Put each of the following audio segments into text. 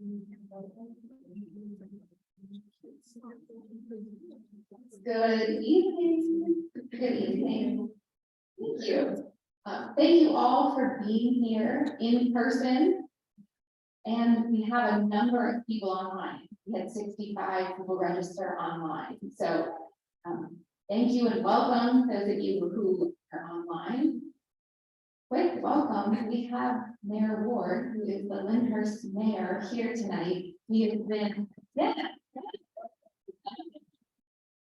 Good evening. Good evening. Thank you. Thank you all for being here in person. And we have a number of people online. We had 65 people register online. So thank you and welcome those of you who are online. Quick welcome. We have Mayor Ward, who is the Lyndhurst mayor, here tonight. He has been,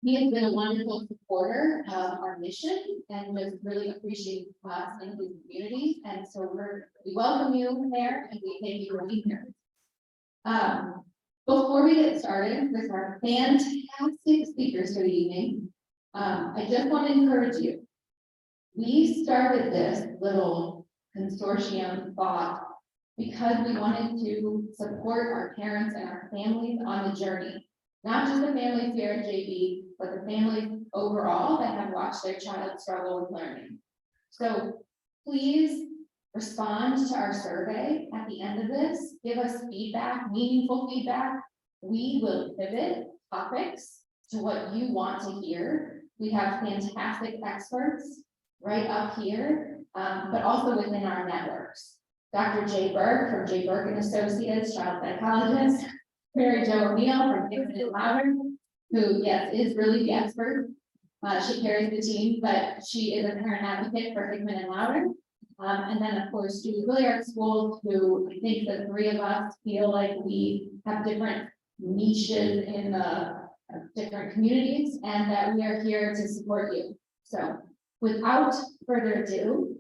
he has been a wonderful supporter of our mission and just really appreciates us in his community. And so we welcome you, Mayor, and we thank you for being here. Before we get started with our fantastic speakers for the evening, I just want to encourage you. We started this little consortium thought because we wanted to support our parents and our families on the journey. Not just the families here at JB, but the families overall that have watched their child struggle with learning. So please respond to our survey at the end of this. Give us feedback, meaningful feedback. We will pivot topics to what you want to hear. We have fantastic experts right up here, but also within our networks. Dr. Jay Berg from Jay Berg and Associates, child psychologist. Mary Jo O'Neill from Hickman and Louder, who, yes, is really the expert. She carries the team, but she is a parent advocate for Hickman and Louder. And then, of course, Julie Billiart School, who I think the three of us feel like we have different niches in the different communities, and that we are here to support you. So, without further ado,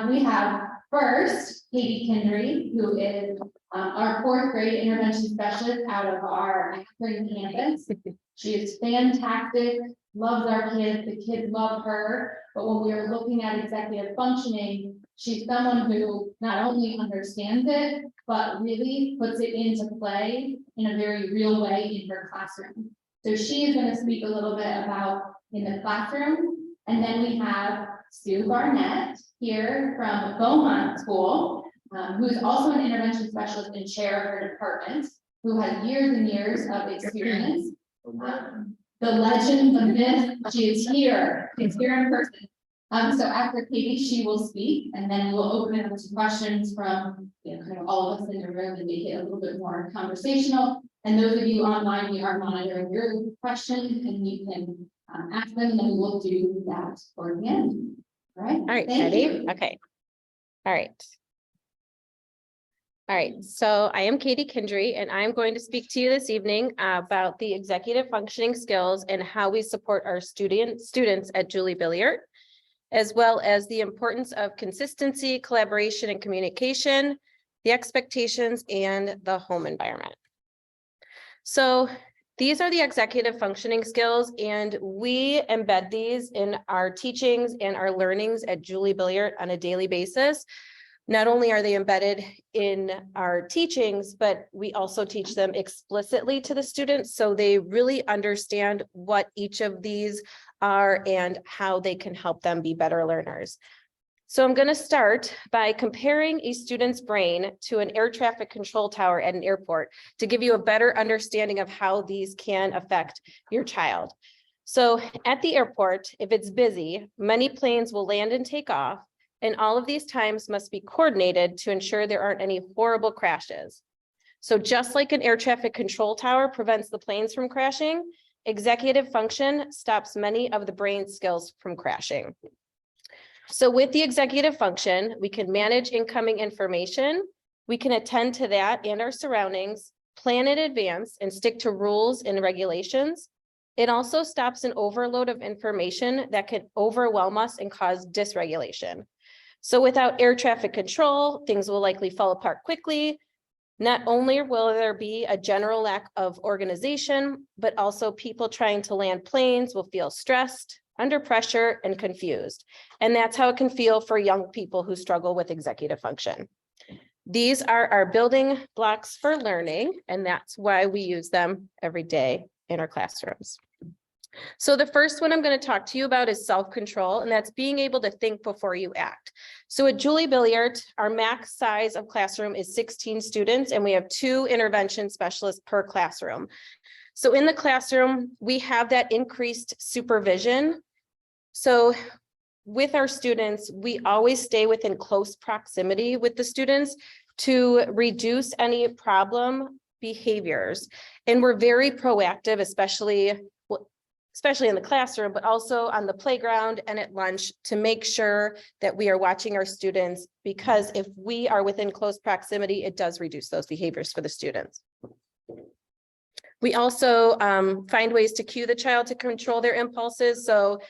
we have first Katie Kindry, who is our 4th grade intervention specialist out of our Akron campus. She is fantastic, loves our kids, the kids love her, but when we are looking at executive functioning, she's someone who not only understands it, but really puts it into play in a very real way in her classroom. So she is going to speak a little bit about in the classroom, and then we have Sue Barnett here from Beaumont School, who is also an intervention specialist and chair of her department, who has years and years of experience. The legend, the myth, she is here. She's here in person. So after Katie, she will speak, and then we'll open it up to questions from kind of all of us in the room and make it a little bit more conversational. And those of you online, we are monitoring your questions, and you can ask them, and then we'll do that for the end. All right. All right. Ready? Okay. All right. All right, so I am Katie Kindry, and I'm going to speak to you this evening about the executive functioning skills and how we support our students at Julie Billiart, as well as the importance of consistency, collaboration, and communication, the expectations, and the home environment. So these are the executive functioning skills, and we embed these in our teachings and our learnings at Julie Billiart on a daily basis. Not only are they embedded in our teachings, but we also teach them explicitly to the students so they really understand what each of these are and how they can help them be better learners. So I'm going to start by comparing a student's brain to an air traffic control tower at an airport to give you a better understanding of how these can affect your child. So at the airport, if it's busy, many planes will land and take off. And all of these times must be coordinated to ensure there aren't any horrible crashes. So just like an air traffic control tower prevents the planes from crashing, executive function stops many of the brain skills from crashing. So with the executive function, we can manage incoming information, we can attend to that and our surroundings, plan in advance, and stick to rules and regulations. It also stops an overload of information that can overwhelm us and cause dysregulation. So without air traffic control, things will likely fall apart quickly. Not only will there be a general lack of organization, but also people trying to land planes will feel stressed, under pressure, and confused. And that's how it can feel for young people who struggle with executive function. These are our building blocks for learning, and that's why we use them every day in our classrooms. So the first one I'm going to talk to you about is self-control, and that's being able to think before you act. So at Julie Billiart, our max size of classroom is 16 students, and we have 2 intervention specialists per classroom. So in the classroom, we have that increased supervision. So with our students, we always stay within close proximity with the students to reduce any problem behaviors. And we're very proactive, especially in the classroom, but also on the playground and at lunch to make sure that we are watching our students, because if we are within close proximity, it does reduce those behaviors for the students. We also find ways to cue the child to control their impulses. So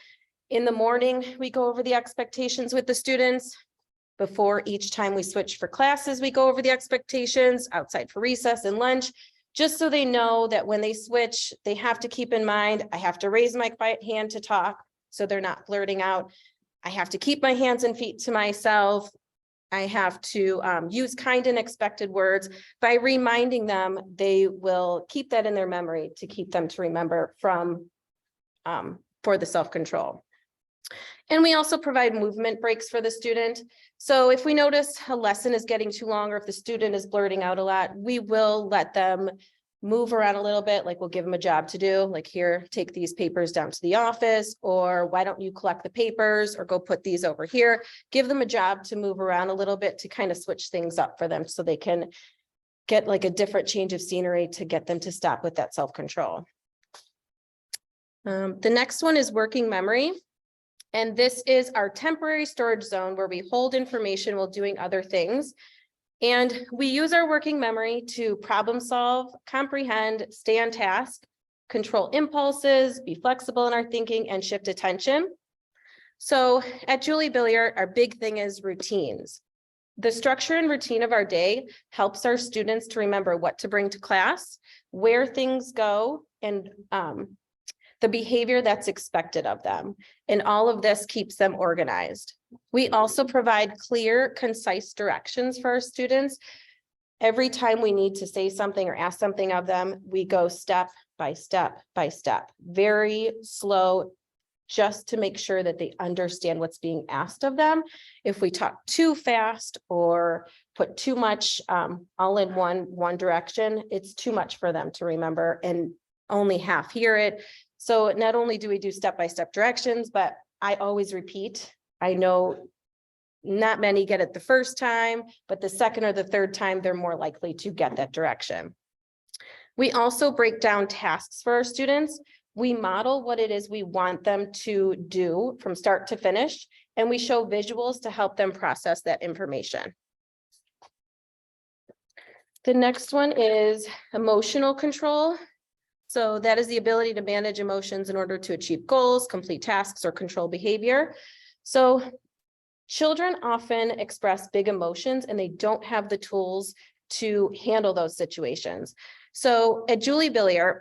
in the morning, we go over the expectations with the students. Before each time we switch for classes, we go over the expectations outside for recess and lunch, just so they know that when they switch, they have to keep in mind, I have to raise my quiet hand to talk so they're not blurting out. I have to keep my hands and feet to myself. I have to use kind and expected words. By reminding them, they will keep that in their memory to keep them to remember from for the self-control. And we also provide movement breaks for the student. So if we notice a lesson is getting too long, or if the student is blurting out a lot, we will let them move around a little bit. Like we'll give them a job to do, like here, take these papers down to the office, or why don't you collect the papers, or go put these over here. Give them a job to move around a little bit to kind of switch things up for them so they can get like a different change of scenery to get them to stop with that self-control. The next one is working memory. And this is our temporary storage zone where we hold information while doing other things. And we use our working memory to problem solve, comprehend, stay on task, control impulses, be flexible in our thinking, and shift attention. So at Julie Billiart, our big thing is routines. The structure and routine of our day helps our students to remember what to bring to class, where things go, and the behavior that's expected of them. And all of this keeps them organized. We also provide clear, concise directions for our students. Every time we need to say something or ask something of them, we go step by step by step, very slow, just to make sure that they understand what's being asked of them. If we talk too fast or put too much all in one direction, it's too much for them to remember and only half hear it. So not only do we do step-by-step directions, but I always repeat. I know not many get it the first time, but the second or the third time, they're more likely to get that direction. We also break down tasks for our students. We model what it is we want them to do from start to finish, and we show visuals to help them process that information. The next one is emotional control. So that is the ability to manage emotions in order to achieve goals, complete tasks, or control behavior. So children often express big emotions and they don't have the tools to handle those situations. So at Julie Billiart,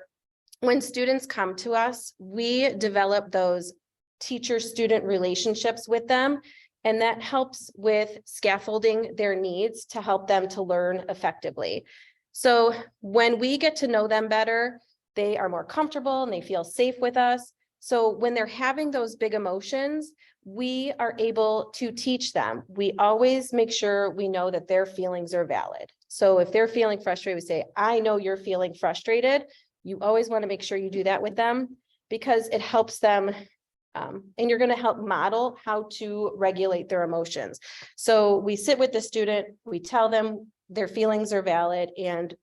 when students come to us, we develop those teacher-student relationships with them, and that helps with scaffolding their needs to help them to learn effectively. So when we get to know them better, they are more comfortable and they feel safe with us. So when they're having those big emotions, we are able to teach them. We always make sure we know that their feelings are valid. So if they're feeling frustrated, we say, I know you're feeling frustrated. You always want to make sure you do that with them, because it helps them, and you're going to help model how to regulate their emotions. So we sit with the student, we tell them their feelings are valid, and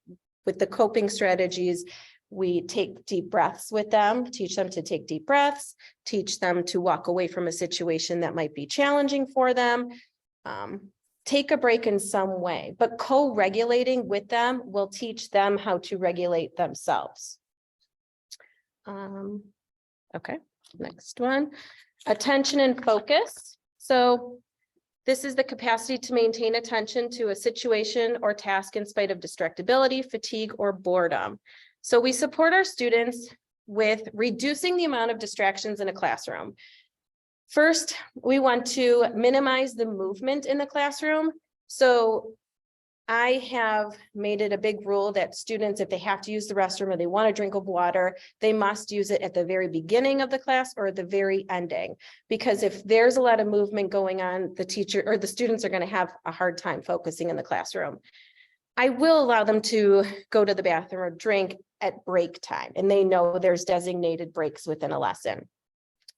with the coping strategies, we take deep breaths with them, teach them to take deep breaths, teach them to walk away from a situation that might be challenging for them, take a break in some way, but co-regulating with them will teach them how to regulate themselves. Okay, next one, attention and focus. So this is the capacity to maintain attention to a situation or task in spite of distractibility, fatigue, or boredom. So we support our students with reducing the amount of distractions in a classroom. First, we want to minimize the movement in the classroom. So I have made it a big rule that students, if they have to use the restroom or they want a drink of water, they must use it at the very beginning of the class or the very ending. Because if there's a lot of movement going on, the teacher or the students are going to have a hard time focusing in the classroom. I will allow them to go to the bathroom or drink at break time, and they know there's designated breaks within a lesson.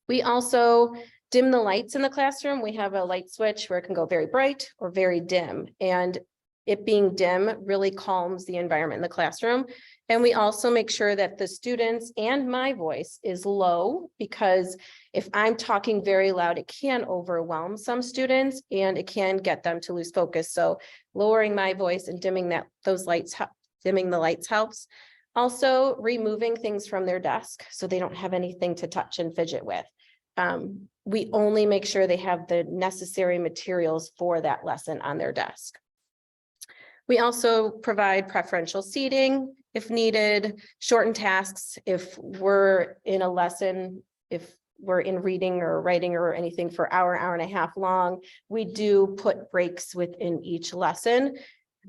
We also dim the lights in the classroom. We have a light switch where it can go very bright or very dim, and it being dim really calms the environment in the classroom. And we also make sure that the students and my voice is low, because if I'm talking very loud, it can overwhelm some students and it can get them to lose focus. So lowering my voice and dimming the lights helps. Also removing things from their desk so they don't have anything to touch and fidget with. We only make sure they have the necessary materials for that lesson on their desk. We also provide preferential seating if needed, shorten tasks if we're in a lesson, if we're in reading or writing or anything for hour and a half long. We do put breaks within each lesson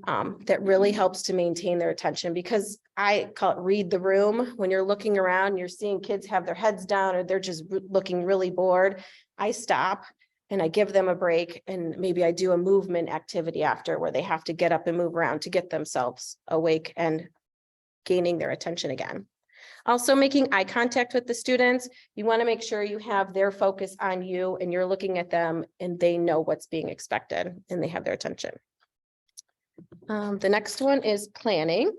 that really helps to maintain their attention, because I call it read the room. When you're looking around, you're seeing kids have their heads down or they're just looking really bored. I stop and I give them a break, and maybe I do a movement activity after where they have to get up and move around to get themselves awake and gaining their attention again. Also making eye contact with the students. You want to make sure you have their focus on you and you're looking at them and they know what's being expected and they have their attention. The next one is planning.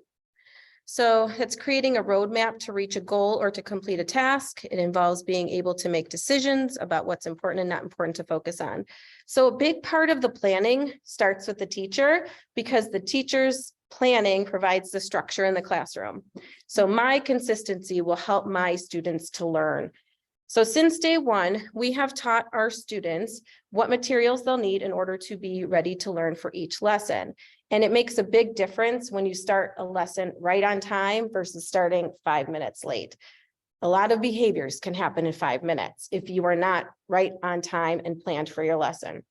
So it's creating a roadmap to reach a goal or to complete a task. It involves being able to make decisions about what's important and not important to focus on. So a big part of the planning starts with the teacher, because the teacher's planning provides the structure in the classroom. So my consistency will help my students to learn. So since day one, we have taught our students what materials they'll need in order to be ready to learn for each lesson. And it makes a big difference when you start a lesson right on time versus starting 5 minutes late. A lot of behaviors can happen in 5 minutes if you are not right on time and planned for your lesson.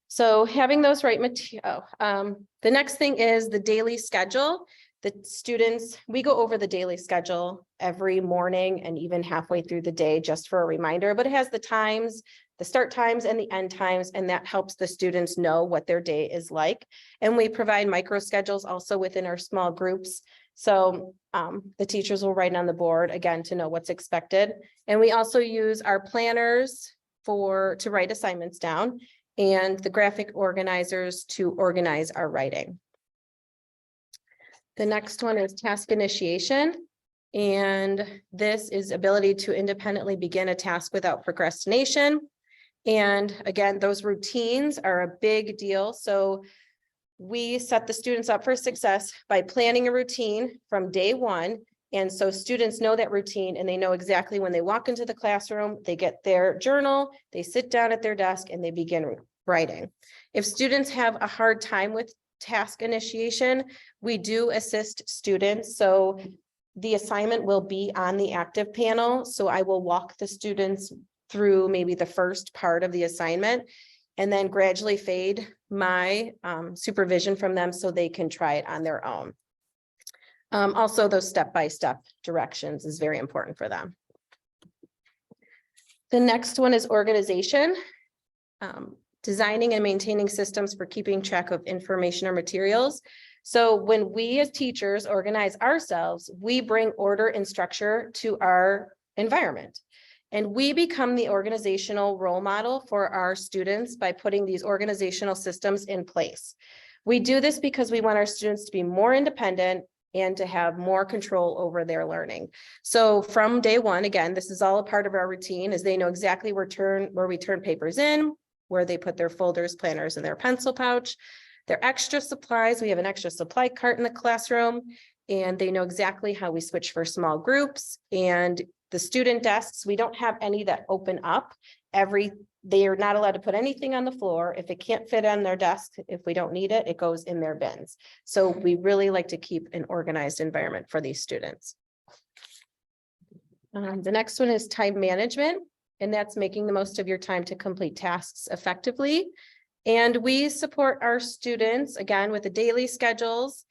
So having those right material. The next thing is the daily schedule. The students, we go over the daily schedule every morning and even halfway through the day just for a reminder, but it has the times, the start times and the end times, and that helps the students know what their day is like. And we provide micro schedules also within our small groups. So the teachers will write on the board again to know what's expected. And we also use our planners to write assignments down, and the graphic organizers to organize our writing. The next one is task initiation. And this is ability to independently begin a task without procrastination. And again, those routines are a big deal. So we set the students up for success by planning a routine from day one. And so students know that routine and they know exactly when they walk into the classroom, they get their journal, they sit down at their desk and they begin writing. If students have a hard time with task initiation, we do assist students. So the assignment will be on the active panel. So I will walk the students through maybe the first part of the assignment and then gradually fade my supervision from them so they can try it on their own. Also, those step-by-step directions is very important for them. The next one is organization. Designing and maintaining systems for keeping track of information or materials. So when we as teachers organize ourselves, we bring order and structure to our environment. And we become the organizational role model for our students by putting these organizational systems in place. We do this because we want our students to be more independent and to have more control over their learning. So from day one, again, this is all a part of our routine, is they know exactly where we turn papers in, where they put their folders, planners, and their pencil pouch, their extra supplies. We have an extra supply cart in the classroom, and they know exactly how we switch for small groups. And the student desks, we don't have any that open up. They are not allowed to put anything on the floor. If it can't fit on their desk, if we don't need it, it goes in their bins. So we really like to keep an organized environment for these students. The next one is time management. And that's making the most of your time to complete tasks effectively. And we support our students, again, with the daily schedules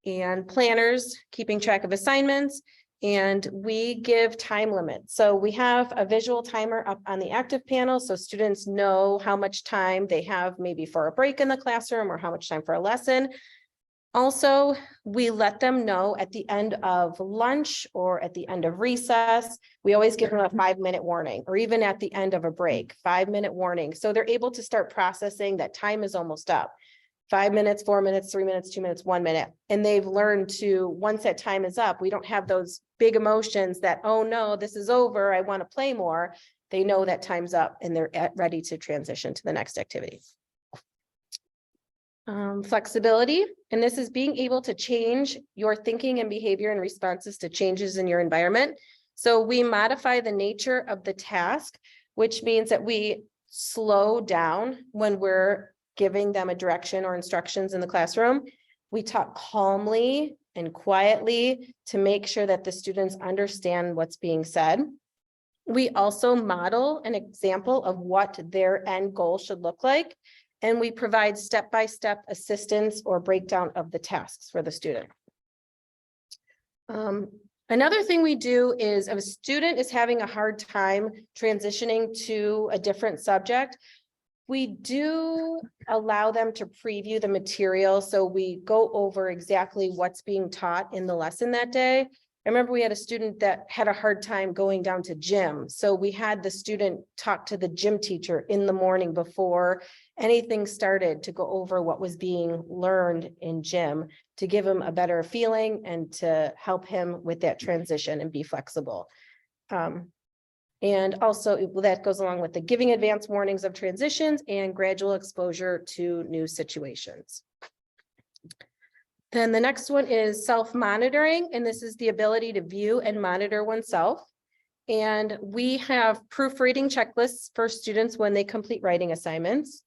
and planners, keeping track of assignments, and we give time limits. So we have a visual timer up on the active panel, so students know how much time they have maybe for a break in the classroom or how much time for a lesson. Also, we let them know at the end of lunch or at the end of recess, we always give them a 5-minute warning, or even at the end of a break, 5-minute warning. So they're able to start processing that time is almost up. 5 minutes, 4 minutes, 3 minutes, 2 minutes, 1 minute. And they've learned to, once that time is up, we don't have those big emotions that, oh no, this is over, I want to play more. They know that time's up and they're ready to transition to the next activity. Flexibility, and this is being able to change your thinking and behavior in responses to changes in your environment. So we modify the nature of the task, which means that we slow down when we're giving them a direction or instructions in the classroom. We talk calmly and quietly to make sure that the students understand what's being said. We also model an example of what their end goal should look like. And we provide step-by-step assistance or breakdown of the tasks for the student. Another thing we do is if a student is having a hard time transitioning to a different subject, we do allow them to preview the material. So we go over exactly what's being taught in the lesson that day. I remember we had a student that had a hard time going down to gym. So we had the student talk to the gym teacher in the morning before anything started to go over what was being learned in gym to give him a better feeling and to help him with that transition and be flexible. And also that goes along with the giving advance warnings of transitions and gradual exposure to new situations. Then the next one is self-monitoring, and this is the ability to view and monitor oneself. And we have proofreading checklists for students when they complete writing assignments.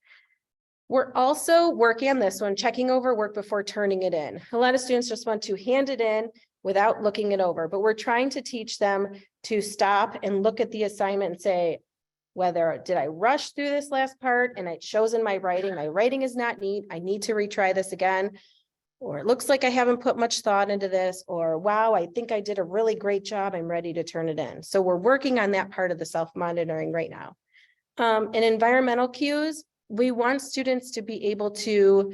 We're also working on this one, checking over work before turning it in. A lot of students just want to hand it in without looking it over, but we're trying to teach them to stop and look at the assignment and say, whether did I rush through this last part and it shows in my writing is not neat, I need to retry this again. Or it looks like I haven't put much thought into this, or wow, I think I did a really great job, I'm ready to turn it in. So we're working on that part of the self-monitoring right now. And environmental cues, we want students to be able to,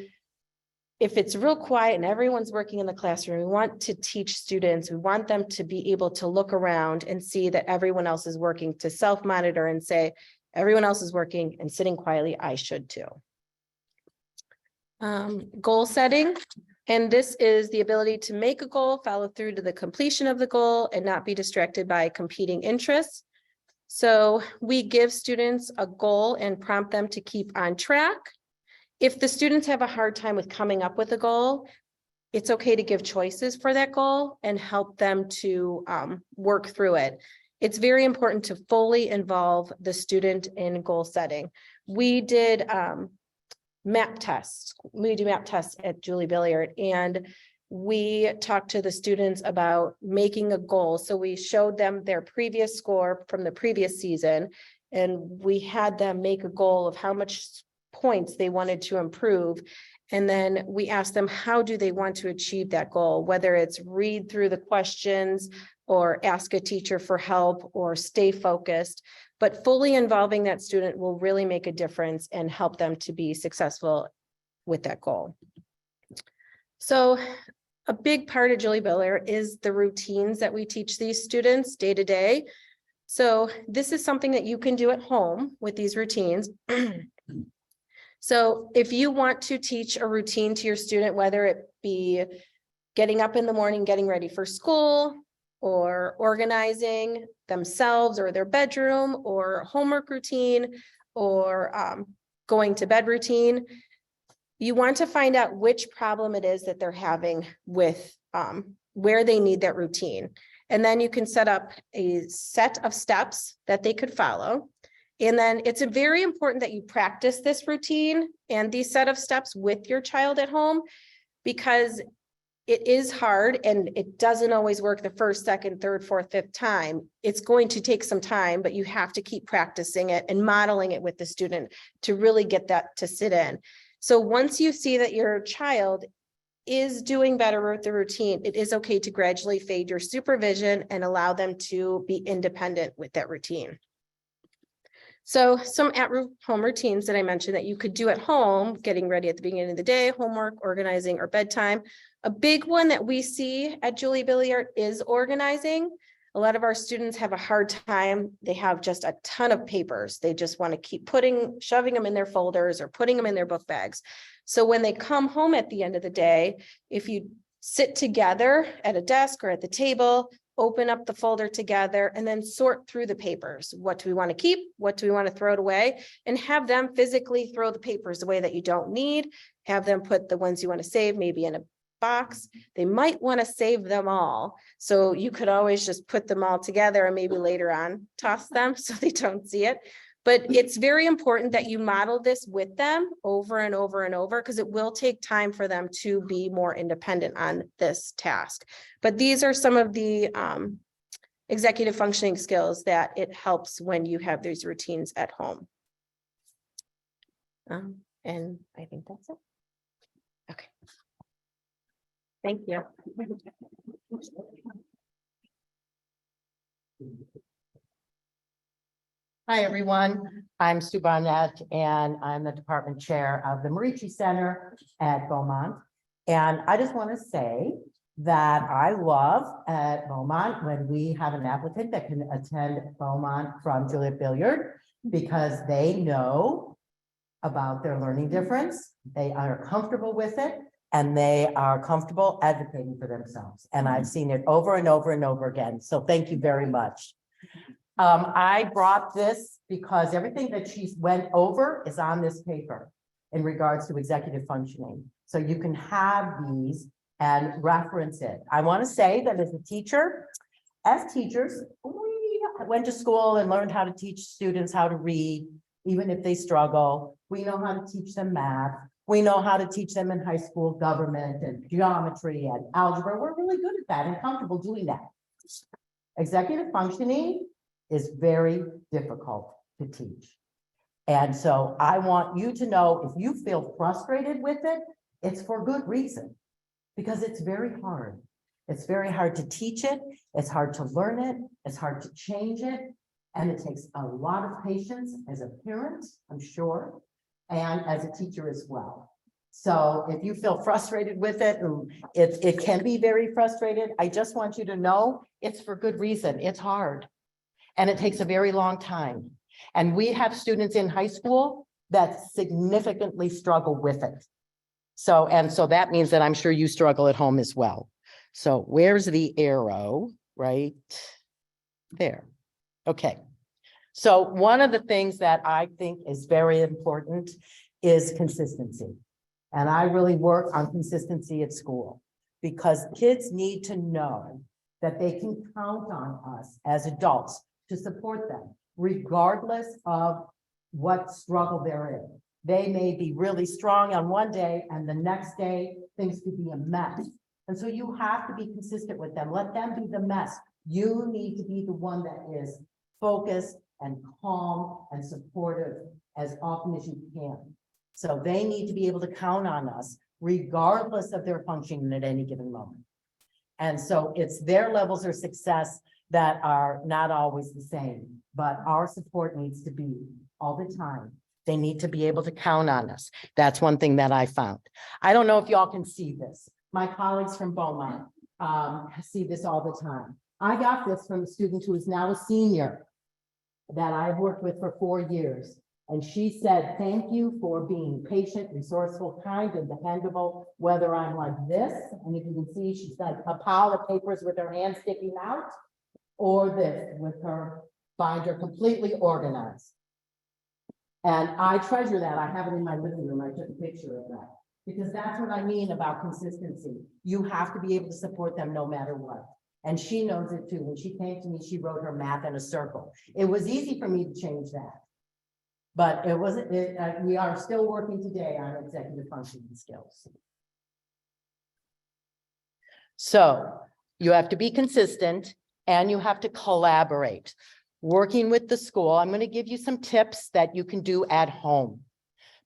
if it's real quiet and everyone's working in the classroom, we want to teach students, we want them to be able to look around and see that everyone else is working, to self-monitor and say, everyone else is working and sitting quietly, I should too. Goal setting. And this is the ability to make a goal, follow through to the completion of the goal, and not be distracted by competing interests. So we give students a goal and prompt them to keep on track. If the students have a hard time with coming up with a goal, it's okay to give choices for that goal and help them to work through it. It's very important to fully involve the student in goal setting. We did map tests. We do map tests at Julie Billiart, and we talked to the students about making a goal. So we showed them their previous score from the previous season, and we had them make a goal of how much points they wanted to improve. And then we asked them, how do they want to achieve that goal? Whether it's read through the questions or ask a teacher for help or stay focused. But fully involving that student will really make a difference and help them to be successful with that goal. So a big part of Julie Billiart is the routines that we teach these students day to day. So this is something that you can do at home with these routines. So if you want to teach a routine to your student, whether it be getting up in the morning, getting ready for school, or organizing themselves or their bedroom, or homework routine, or going to bed routine, you want to find out which problem it is that they're having with where they need that routine. And then you can set up a set of steps that they could follow. And then it's very important that you practice this routine and these set of steps with your child at home, because it is hard and it doesn't always work the first, second, third, fourth, fifth time. It's going to take some time, but you have to keep practicing it and modeling it with the student to really get that to sit in. So once you see that your child is doing better with the routine, it is okay to gradually fade your supervision and allow them to be independent with that routine. So some at-home routines that I mentioned that you could do at home, getting ready at the beginning of the day, homework, organizing, or bedtime. A big one that we see at Julie Billiart is organizing. A lot of our students have a hard time. They have just a ton of papers. They just want to keep shoving them in their folders or putting them in their book bags. So when they come home at the end of the day, if you sit together at a desk or at the table, open up the folder together and then sort through the papers. What do we want to keep? What do we want to throw away? And have them physically throw the papers away that you don't need. Have them put the ones you want to save maybe in a box. They might want to save them all. So you could always just put them all together and maybe later on toss them so they don't see it. But it's very important that you model this with them over and over and over, because it will take time for them to be more independent on this task. But these are some of the executive functioning skills that it helps when you have these routines at home. And I think that's it. Okay. Thank you. Hi, everyone. I'm Sue Barnett, and I'm the department chair of the Marici Center at Beaumont. And I just want to say that I love at Beaumont when we have an applicant that can attend Beaumont from Julia Billiart, because they know about their learning difference. They are comfortable with it, and they are comfortable advocating for themselves. And I've seen it over and over and over again. So thank you very much. I brought this because everything that she went over is on this paper in regards to executive functioning. So you can have these and reference it. I want to say that as a teacher, as teachers, we went to school and learned how to teach students how to read, even if they struggle. We know how to teach them math. We know how to teach them in high school government and geometry and algebra. We're really good at that and comfortable doing that. Executive functioning is very difficult to teach. And so I want you to know, if you feel frustrated with it, it's for good reason, because it's very hard. It's very hard to teach it. It's hard to learn it. It's hard to change it. And it takes a lot of patience as a parent, I'm sure, and as a teacher as well. So if you feel frustrated with it, it can be very frustrated. I just want you to know it's for good reason. It's hard. And it takes a very long time. And we have students in high school that significantly struggle with it. So that means that I'm sure you struggle at home as well. So where's the arrow? Right there. Okay. So one of the things that I think is very important is consistency. And I really work on consistency at school, because kids need to know that they can count on us as adults to support them, regardless of what struggle they're in. They may be really strong on one day and the next day things could be a mess. And so you have to be consistent with them. Let them be the mess. You need to be the one that is focused and calm and supportive as often as you can. So they need to be able to count on us regardless of their functioning at any given moment. And so it's their levels of success that are not always the same, but our support needs to be all the time. They need to be able to count on us. That's one thing that I found. I don't know if y'all can see this. My colleagues from Beaumont see this all the time. I got this from a student who is now a senior that I've worked with for 4 years. And she said, thank you for being patient, resourceful, kind, and dependable, whether I'm like this, and if you can see, she's got a pile of papers with her hand sticking out, or this with her binder completely organized. And I treasure that. I have it in my living room. I took a picture of that, because that's what I mean about consistency. You have to be able to support them no matter what. And she knows it too. When she came to me, she wrote her math in a circle. It was easy for me to change that. But it wasn't, we are still working today on executive functioning skills. So you have to be consistent and you have to collaborate. Working with the school, I'm going to give you some tips that you can do at home.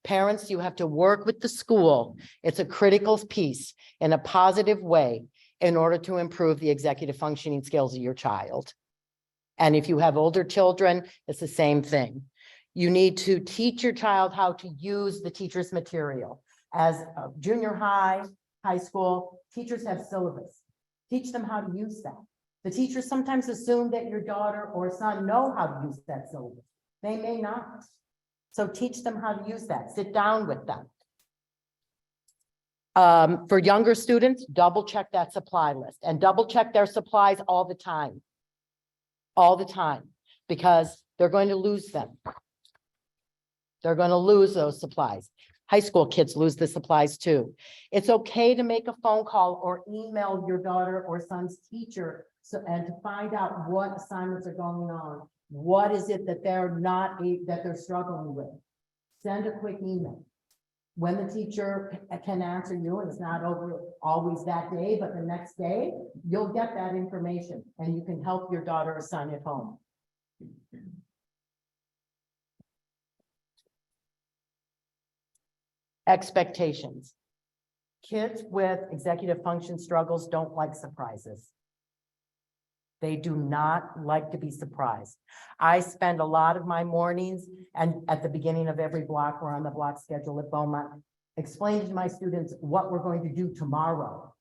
Parents, you have to work with the school. It's a critical piece in a positive way in order to improve the executive functioning skills of your child. And if you have older children, it's the same thing. You need to teach your child how to use the teacher's material. As a junior high, high school, teachers have syllabus. Teach them how to use that. The teachers sometimes assume that your daughter or son know how to use that syllabus. They may not. So teach them how to use that. Sit down with them. For younger students, double check that supply list and double check their supplies all the time. All the time, because they're going to lose them. They're going to lose those supplies. High school kids lose the supplies too. It's okay to make a phone call or email your daughter or son's teacher and to find out what assignments are going on. What is it that they're struggling with? Send a quick email. When the teacher can answer you, and it's not always that day, but the next day, you'll get that information and you can help your daughter or son at home. Expectations. Kids with executive function struggles don't like surprises. They do not like to be surprised. I spend a lot of my mornings and at the beginning of every block, we're on the block schedule at Beaumont, explaining to my students what we're going to do tomorrow.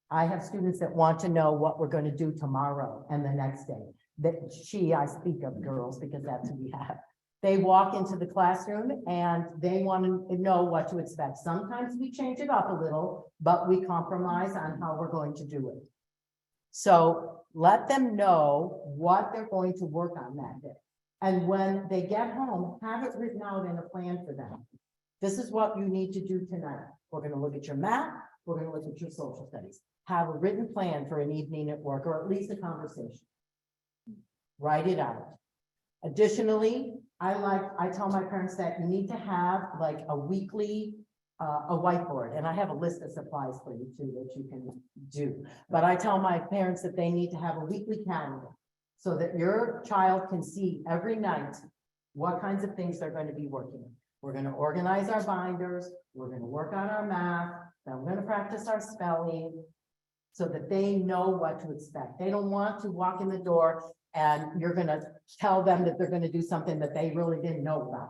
I have students that want to know what we're going to do tomorrow and the next day. I speak of girls because that's who we have. They walk into the classroom and they want to know what to expect. Sometimes we change it up a little, but we compromise on how we're going to do it. So let them know what they're going to work on that day. And when they get home, have it written out in a plan for them. This is what you need to do tonight. We're going to look at your math. We're going to look at your social studies. Have a written plan for an evening at work, or at least a conversation. Write it out. Additionally, I tell my parents that you need to have like a weekly a whiteboard, and I have a list of supplies for you too that you can do. But I tell my parents that they need to have a weekly calendar so that your child can see every night what kinds of things they're going to be working on. We're going to organize our binders. We're going to work on our math. Then we're going to practice our spelling so that they know what to expect. They don't want to walk in the door and you're going to tell them that they're going to do something that they really didn't know about.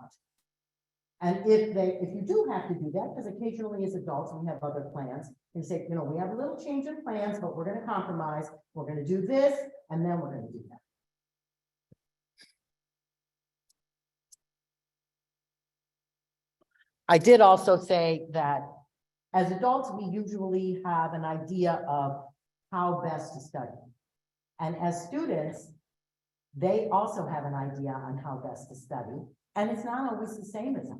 And if you do have to do that, because occasionally as adults, we have other plans, and say, we have a little change in plans, but we're going to compromise. We're going to do this, and then we're going to do that. I did also say that as adults, we usually have an idea of how best to study. And as students, they also have an idea on how best to study. And it's not always the same as us.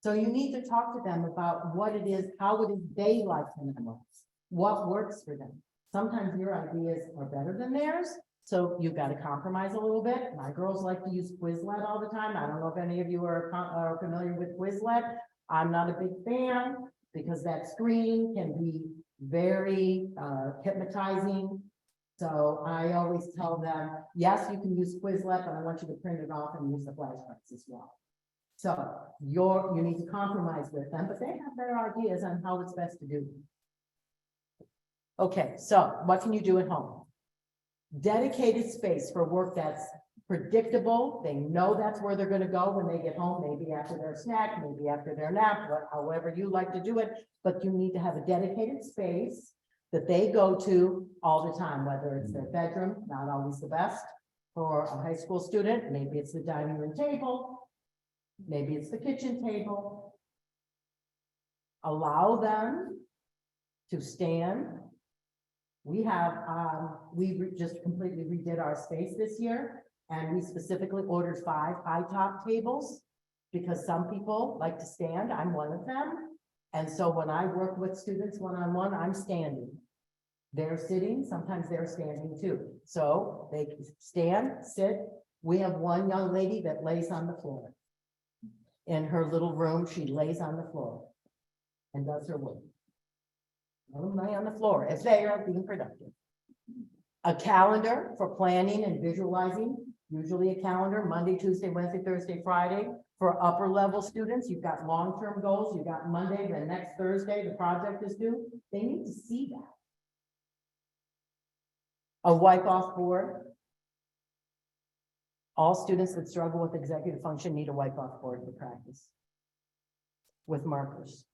So you need to talk to them about what it is, how it is they like to know, what works for them. Sometimes your ideas are better than theirs, so you've got to compromise a little bit. My girls like to use Quizlet all the time. I don't know if any of you are familiar with Quizlet. I'm not a big fan because that screen can be very hypnotizing. So I always tell them, yes, you can use Quizlet, but I want you to print it off and use the flashcards as well. So you need to compromise with them, but they have their ideas on how it's best to do. Okay, so what can you do at home? Dedicated space for work that's predictable. They know that's where they're going to go when they get home, maybe after their snack, maybe after their nap, however you like to do it, but you need to have a dedicated space that they go to all the time, whether it's their bedroom, not always the best for a high school student, maybe it's the dining room table, maybe it's the kitchen table. Allow them to stand. We have, just completely redid our space this year, and we specifically ordered 5 high top tables because some people like to stand. I'm one of them. And so when I work with students one-on-one, I'm standing. They're sitting, sometimes they're standing too. So they can stand, sit. We have one young lady that lays on the floor. In her little room, she lays on the floor and does her work. Lay on the floor if they are being productive. A calendar for planning and visualizing, usually a calendar, Monday, Tuesday, Wednesday, Thursday, Friday. For upper level students, you've got long-term goals, you've got Monday, the next Thursday, the project is due. They need to see that. A wipe-off board. All students that struggle with executive function need a wipe-off board to practice with markers.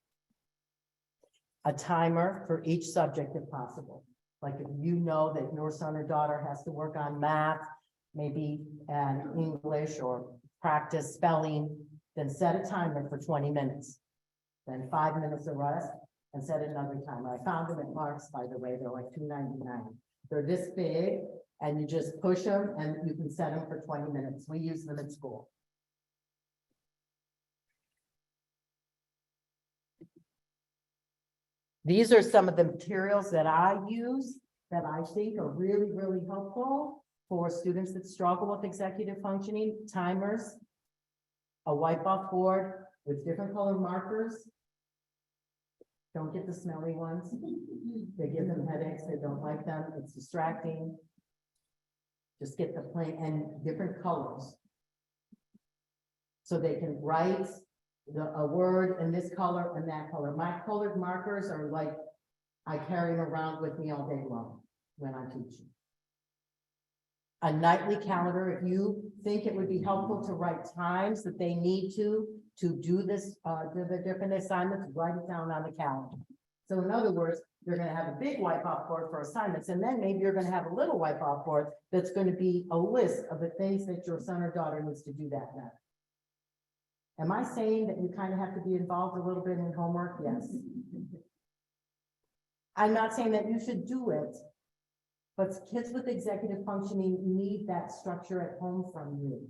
A timer for each subject if possible. Like if you know that your son or daughter has to work on math, maybe English or practice spelling, then set a timer for 20 minutes. Then 5 minutes of rest and set another timer. I found them at Mark's, by the way, they're like $2.99. They're this big and you just push them and you can set them for 20 minutes. We use them at school. These are some of the materials that I use that I think are really, really helpful for students that struggle with executive functioning. Timers, a wipe-off board with different color markers. Don't get the smelly ones. They give them headaches. They don't like them. It's distracting. Just get the plain and different colors. So they can write a word in this color and that color. My colored markers are like, I carry them around with me all day long when I'm teaching. A nightly calendar, if you think it would be helpful to write times that they need to do this, do the different assignments, write it down on the calendar. So in other words, you're going to have a big wipe-off board for assignments, and then maybe you're going to have a little wipe-off board that's going to be a list of the things that your son or daughter needs to do that night. Am I saying that you kind of have to be involved a little bit in homework? Yes. I'm not saying that you should do it, but kids with executive functioning need that structure at home from you.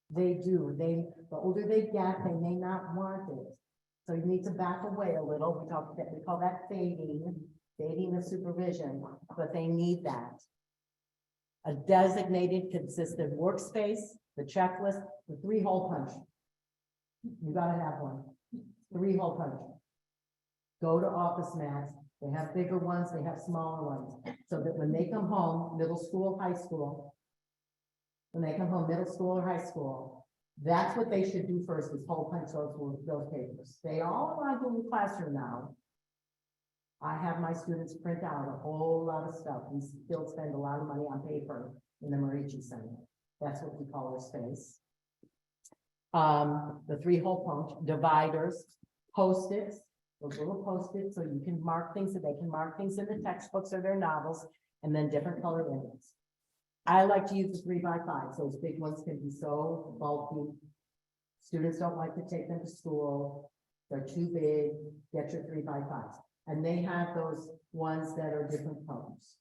They do. The older they get, they may not want it. So you need to back away a little. We call that fading the supervision, but they need that. A designated, consistent workspace, the checklist, the 3-hole punch. You gotta have one. 3-hole punch. Go to office mats. They have bigger ones, they have smaller ones. So that when they come home, middle school, high school, when they come home, middle school or high school, that's what they should do first, is hole punch those papers. They all are in the classroom now. I have my students print out a whole lot of stuff. We still spend a lot of money on paper in the Marici Center. That's what we call our space. The 3-hole punch, dividers, Post-its, those little Post-its, so you can mark things, so they can mark things in the textbooks or their novels, and then different colored index. I like to use the 3x5. Those big ones can be so bulky. Students don't like to take them to school. They're too big. Get your 3x5s. And they have those ones that are different colors.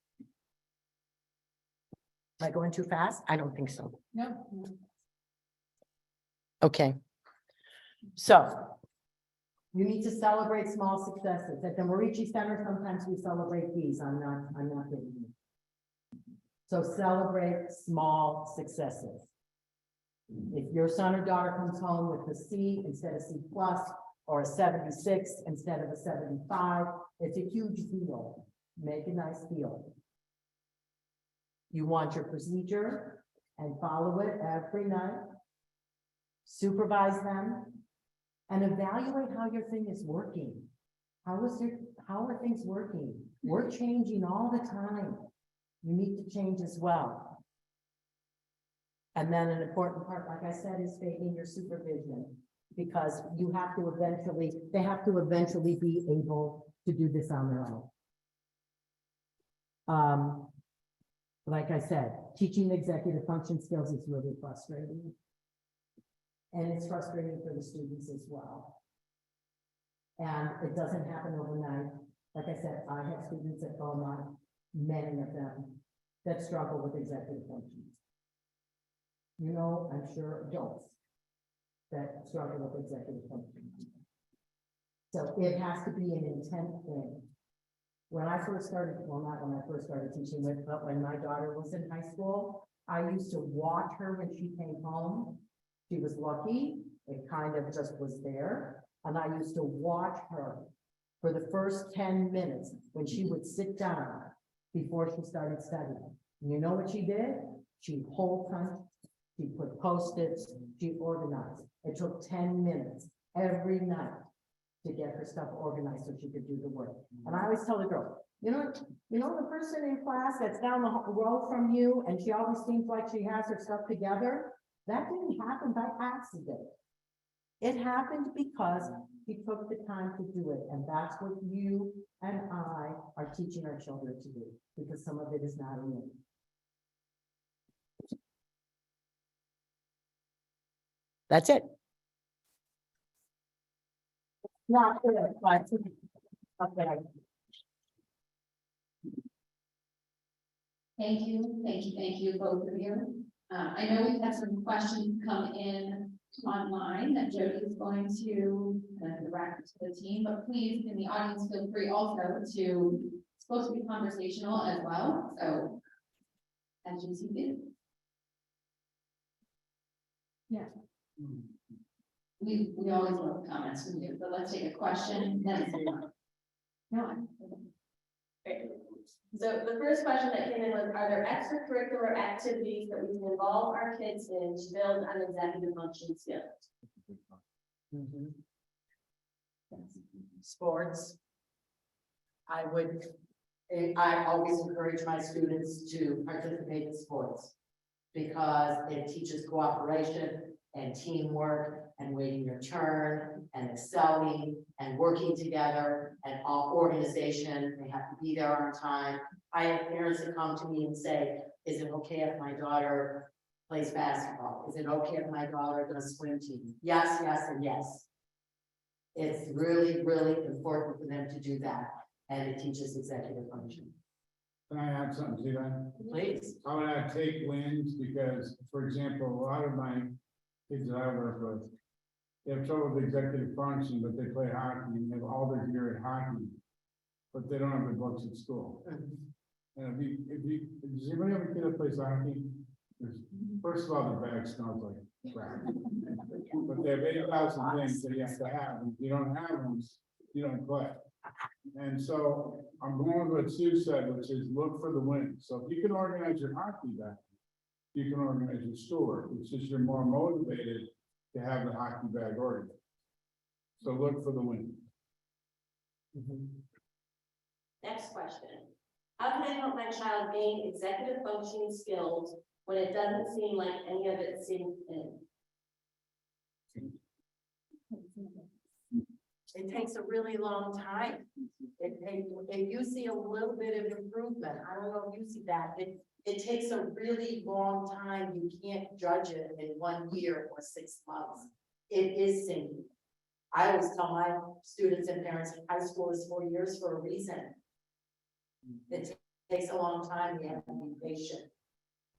Am I going too fast? I don't think so. No. Okay. So you need to celebrate small successes. At the Marici Center, sometimes we celebrate these. I'm not kidding you. So celebrate small successes. If your son or daughter comes home with a C instead of C+, or a 76 instead of a 75, it's a huge deal. Make a nice deal. You want your procedure and follow it every night. Supervise them and evaluate how your thing is working. How are things working? We're changing all the time. You need to change as well. And then an important part, like I said, is taking your supervision, because they have to eventually be able to do this on their own. Like I said, teaching executive function skills is really frustrating. And it's frustrating for the students as well. And it doesn't happen overnight. Like I said, I have students at Beaumont, many of them, that struggle with executive function. You know, I'm sure adults that struggle with executive function. So it has to be an intense thing. When I first started, well, not when I first started teaching with, but when my daughter was in high school, I used to watch her when she came home. She was lucky, it kind of just was there. And I used to watch her for the first 10 minutes when she would sit down before she started studying. And you know what she did? She hole punched, she put Post-its, she organized. It took 10 minutes every night to get her stuff organized so she could do the work. And I always tell the girl, you know the person in class that's down the row from you, and she always seems like she has her stuff together? That didn't happen by accident. It happened because she took the time to do it, and that's what you and I are teaching our children to do, because some of it is not in it. That's it. Not good, but okay. Thank you, both of you. I know we've had some questions come in online that Jody is going to direct to the team, but please, in the audience, feel free also to, it's supposed to be conversational as well, so as you see it. Yeah. We always love comments from you, but let's take a question. No. So the first question that came in was, are there extracurricular activities that we can involve our kids in to build on executive function skills? Sports. I always encourage my students to participate in sports because it teaches cooperation and teamwork and waiting your turn and excelling and working together and all organization. They have to be there on time. I have parents that come to me and say, is it okay if my daughter plays basketball? Is it okay if my daughter does swim team? Yes, yes, and yes. It's really, really important for them to do that. And it teaches executive function. Can I add something to that? Please. I would add take wins because, for example, a lot of my kids that I work with, they have trouble with executive function, but they play hockey and they have all their gear at hockey, but they don't have their books at school. And does anybody have a kid that plays hockey? First of all, the bag smells like crap. But they have 8,000 things that you have to have, and if you don't have them, you don't play. And so I'm going with what Sue said, which is look for the win. So if you can organize your hockey bag, you can organize your store. It's just you're more motivated to have the hockey bag organized. So look for the win. Next question. How can I help my child gain executive functioning skills when it doesn't seem like any of it sinks in? It takes a really long time. If you see a little bit of improvement, I don't know if you see that, it takes a really long time. You can't judge it in 1 year or 6 months. It is sinking. I always tell my students and parents, high school is 4 years for a reason. It takes a long time. You have to be patient.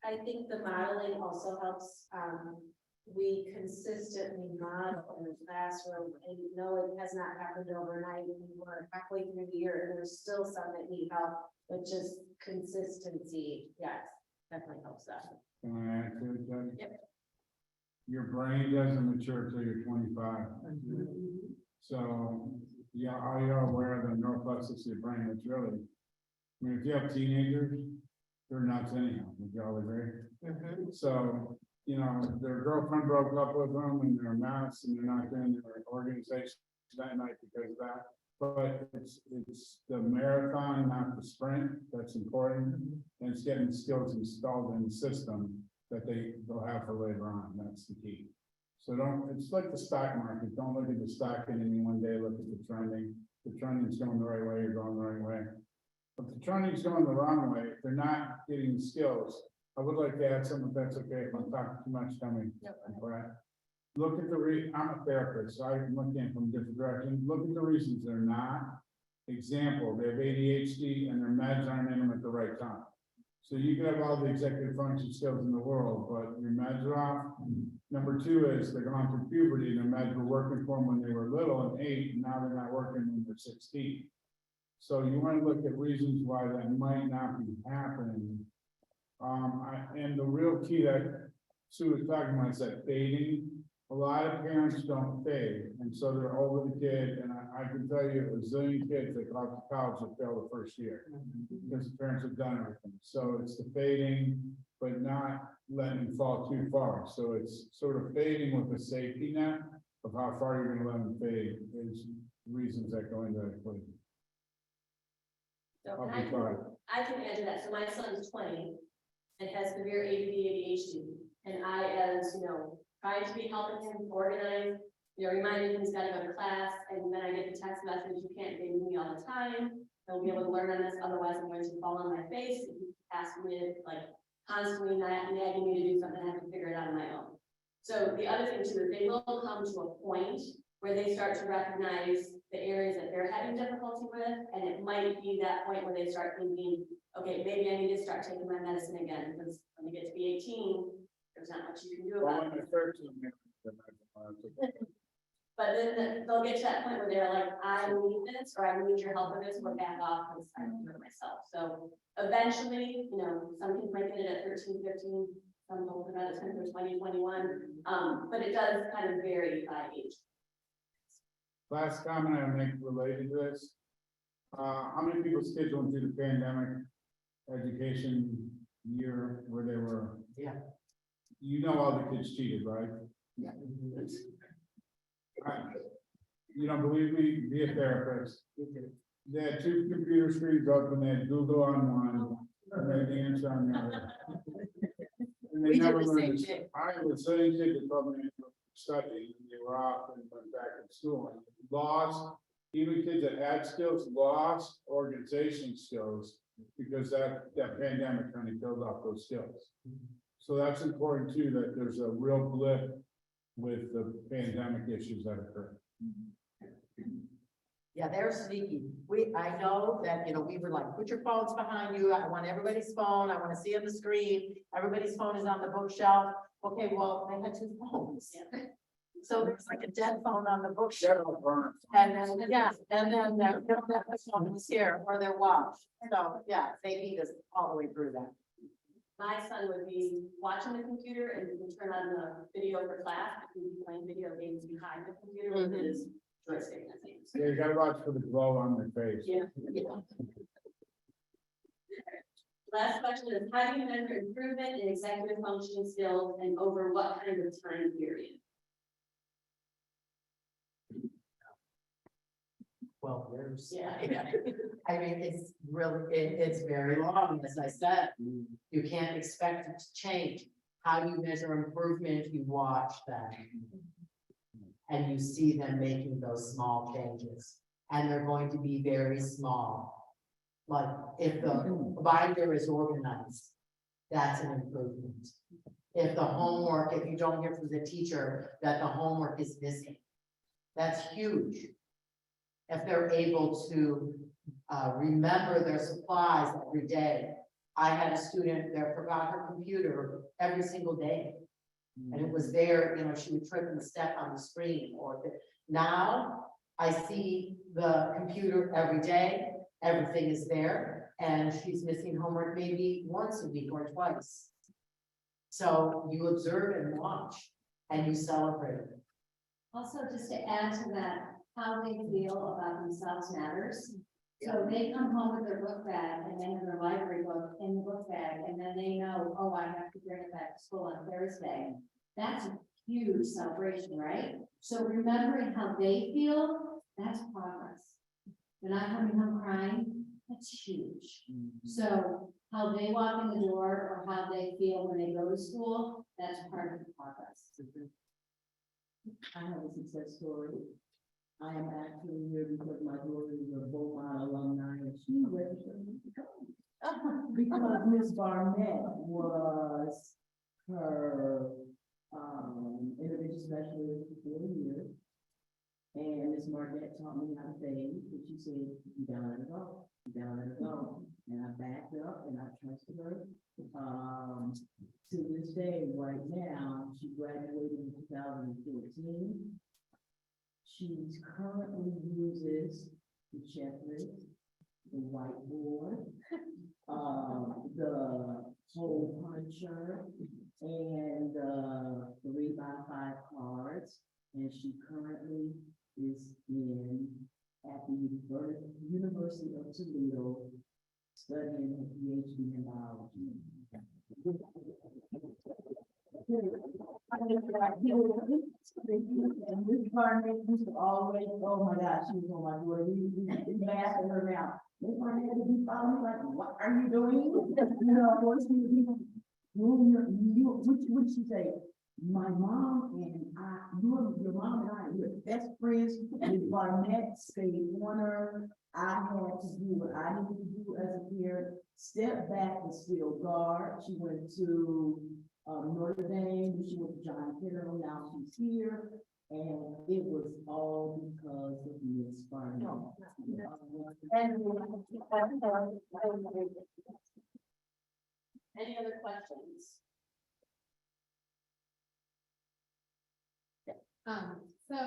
I think the modeling also helps. We consistently model in the classroom, and you know it has not happened overnight. We're halfway through the year, and there's still some that need help, but just consistency, yes, definitely helps us. Can I add to it, Doug? Yep. Your brain doesn't mature till you're 25. So, yeah, are you aware of the neuroplasticity of the brain? It's really, I mean, if you have teenagers, they're nuts anyhow, would you all agree? So, you know, their girlfriend broke up with them and they're a mess and they're not doing their organization that night because of that. But it's the marathon, not the sprint, that's important. And it's getting skills installed in the system that they'll have for later on. That's the key. So it's like the stock market. Don't look at the stock in any one day, look at the trending. The trending's going the right way, you're going the right way. But the trending's going the wrong way, if they're not getting the skills. I would like to add something, if that's okay, if I'm talking too much, tell me. Right. Look at I'm a therapist, so I can look in from a different direction. Look at the reasons they're not. Example, they have ADHD and their meds aren't in them at the right time. So you can have all the executive function skills in the world, but your meds are off. Number two is they're going through puberty and their meds were working for them when they were little and 8, and now they're not working when they're 16. So you want to look at reasons why that might not be happening. And the real key that Sue was talking about is that fading a lot of parents don't fade, and so they're over the kid, and I can tell you a zillion kids that go off to college that fail the first year. Because the parents have done everything, so it's the fading, but not letting them fall too far, so it's sort of fading with a safety net of how far you're gonna let them fade, is reasons that go into that equation. So I'll and be quiet. I can add to that. So my son's 20 and has severe ADD, ADHD. And I, as you know, trying to be helping him organize, reminding him he's got to go to class. And then I get the text message, you can't be with me all the time. He'll be able to learn on this. Otherwise, I'm going to fall on my face. If you ask me to, like, constantly nagging me to do something, I have to figure it out on my own. So the other thing too, is they will come to a point where they start to recognize the areas that they're having difficulty with, and it might be that point where they start thinking, okay, maybe I need to start taking my medicine again, because when you get to be 18, there's not much you can do Well, about when it. they're 13, they're But then they'll get to that point where they're like, I need this, or I need your help with this, or back off, because I can do it myself. So eventually, some kids might get it at 13, 15, some don't get it at 10, 20, 21, but it does kind of vary by age. Last comment I make related to this. How many people scheduled through the pandemic education year where they were? Yeah. You know all the kids cheated, right? Yeah. You don't believe me? Be a therapist. They had two computer screens open, they had Google on one, and they had the answer on the other. And they We did never the learned same this. thing. I was the same kid that told me to study, and they were off and went back to school. And lost, even kids that had skills, lost organization skills, because that pandemic kind of killed off those skills. So that's important too, that there's a real blip with the pandemic issues that occur. Yeah, they're sneaky. I know that, we were like, put your phones behind you. I want everybody's phone. I want to see on the screen. Everybody's phone is on the bookshelf. Okay, well, they had two phones. So there's like a dead phone on the bookshelf. And then, their phone is here or their watch. So, yeah, they need us all the way through that. My son would be watching the computer and you can turn on the video for class, and he'd be playing video games behind the computer with his joystick. and things. Yeah, you gotta watch for the glow on their face. Yeah. Last question is, how do you measure improvement in executive functioning skills and over what kind of time period? Well, there's. Yeah. I mean, it's really, it's very long, as I said. You can't expect it to change. How do you measure improvement? You watch them. And you see them making those small changes. And they're going to be very small. Like if the binder is organized, that's an improvement. If the homework, if you don't hear from the teacher that the homework is missing, that's huge. If they're able to remember their supplies every day. I had a student that forgot her computer every single day. And it was there, she would trip and step on the screen now I see the computer every day, everything is there, and she's missing homework maybe once a week or twice. So you observe and watch and you celebrate. Also, just to add to that, how they feel about themselves matters. So they come home with their book bag and they have their library book in the book bag, and then they know, oh, I have to bring it back to school on Thursday. That's a huge celebration, right? So remembering how they feel, that's progress. They're not coming home crying, that's huge. So how they walk in the door or how they feel when they go to school, that's part of the progress. I have a success story. I am actually here because my daughter is a Beaumont alumni and she registered me to come. Because Miss Barnett was her individual specialist for 4 years. And Miss Barnett taught me how to fade, but she said, you gotta let it go, you gotta let it go. And I backed up and I trusted her. To this day, right now, she graduated in 2014. She's currently uses the checklist, the whiteboard, the hole puncher, and 3x5 cards. And she currently is at the University of Toledo studying a PhD in biology. And this Barnett used to always, oh my gosh, she was on my door, we laugh at her now. This Barnett, did you follow me? Like, what are you doing? You know, of course, what did she say? My mom and your mom and I, we're best friends with Barnett, State Warner. I had to do what I needed to do as a parent, step back and still guard. She went to Notre Dame, she went to John Carroll, now she's here. And it was all because of Miss Barnett. Any other questions? So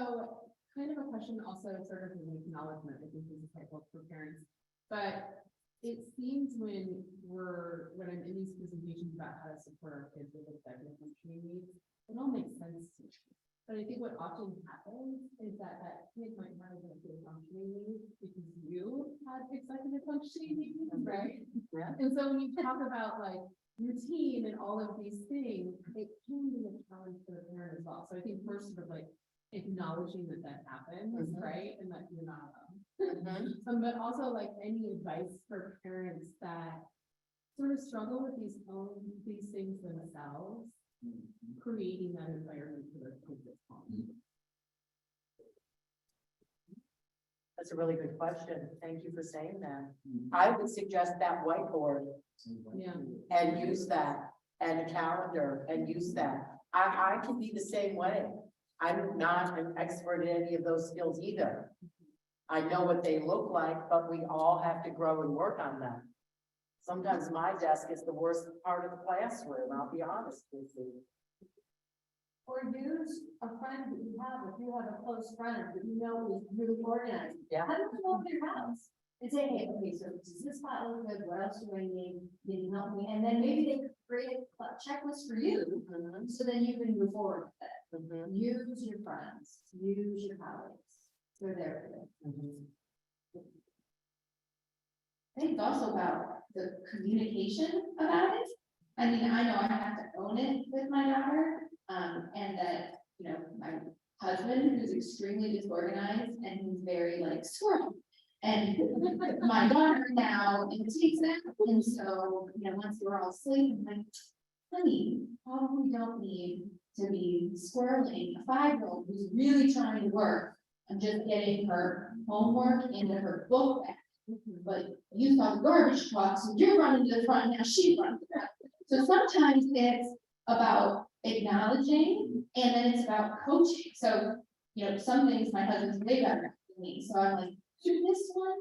kind of a question also sort of an acknowledgement, I think this is helpful for parents. But it seems when I'm in these presentations about how to support our kids with executive functioning needs, it all makes sense to me. But I think what often happens is that kid might not have executive functioning needs because you had executive functioning needs, right? Yeah. And so when you talk about like routine and all of these things, it can be a challenge for the parent as well. So I think first sort of like acknowledging that happens, right? And that you're not alone. But also like any advice for parents that sort of struggle with these things themselves, creating that environment for their kids at home. That's a really good question. Thank you for saying that. I would suggest that whiteboard Yeah. and use that, and a calendar and use that. I can be the same way. I'm not an expert in any of those skills either. I know what they look like, but we all have to grow and work on them. Sometimes my desk is the worst part of the classroom, I'll be honest with you. Or use a friend that you have, if you have a close friend that you know is really organized. Yeah. Have them come over to your house and say, hey, okay, so does this spot look good? What else do I need? Can you help me? And then maybe they could create a checklist for you, so then you can move forward with it. Use your friends, use your colleagues. They're there for you. I think it's also about the communication about it. I mean, I know I have to own it with my daughter, and that, you know, my husband, who's extremely disorganized and who's very like squirrel. And my daughter now imitates that, and so, you know, once we're all asleep, I'm like, honey, probably don't need to be squirreling a 5-year-old who's really trying to work. I'm just getting her homework into her book bag. But you saw the garbage truck, so you're running to the front, now she's running to the back. So sometimes it's about acknowledging, and then it's about coaching. So, you know, some things my husband's way better than me, so I'm like, this one, I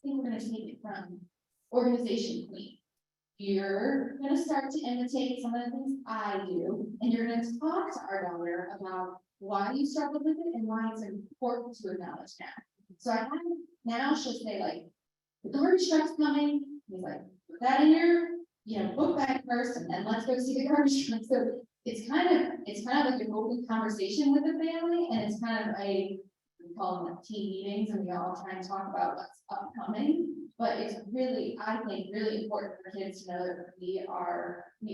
think we're gonna take it from organization queen. You're gonna start to imitate some of the things I do, and you're gonna talk to our daughter about why you struggled with it and why it's important to acknowledge that. So I have, now she'll say like, the garbage truck's coming, he's like, put that in your, you know, book bag first, and then let's go see the garbage truck. So it's kind of like an open conversation with the family, and it's kind of we call them like team meetings, and we all try and talk about what's upcoming. But it's really, I think, really important for kids to know that we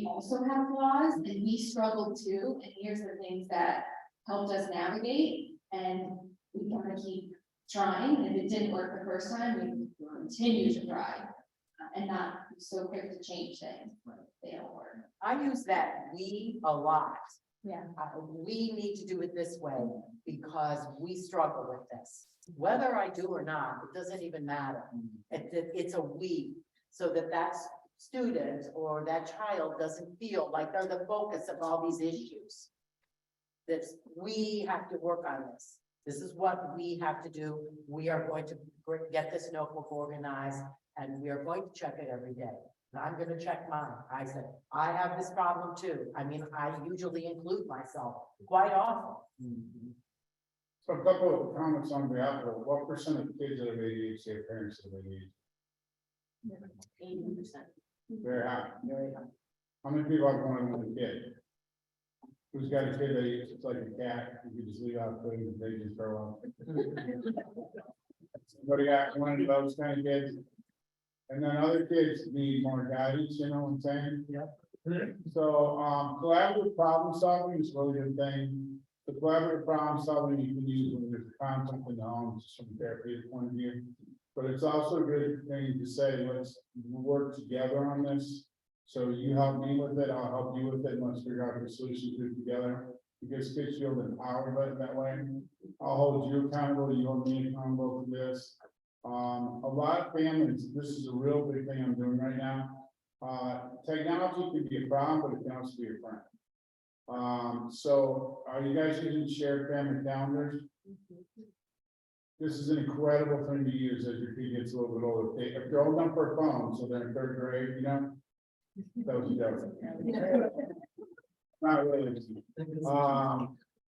also have flaws, and we struggle too, and here's the things that helped us navigate, and we gotta keep trying, and if it didn't work the first time, we continue to try, and not be so quick to change things when they don't work. I use that "we" a lot. Yeah. We need to do it this way because we struggle with this. Whether I do or not, it doesn't even matter. It's a "we," so that student or that child doesn't feel like they're the focus of all these issues. That we have to work on this. This is what we have to do. We are going to get this notebook organized, and we are going to check it every day. And I'm going to check mine. I said, I have this problem too. I mean, I usually include myself quite often. So a couple of comments on behalf of, what % of kids that have ADHD have parents that have ADHD? 80%. Very high. Very high. How many people have more than one kid? who's got a kid that it's like a cat, you can just leave out food and they just throw up. Somebody got one of those kind of kids. And then other kids need more guidance, you know what I'm saying? Yep. So, collaborative problem solving is a really good thing. The collaborative problem solving you can use when there's a conflict in the home, just from a therapeutic point of view. But it's also a good thing to say, let's work together on this. So you help me with it, I'll help you with it, and let's figure out the solution to it together. Because kids feel empowered by it that way. I'll hold you accountable, you hold me accountable to this. A lot of families, this is a real big thing I'm doing right now. Technology can be a problem, but it can also be a friend. So are you guys using shared family calendars? This is an incredible thing to use as your kid gets a little bit older. If they're old enough for a phone, so they're in third grade, you know? That was a joke. Not really.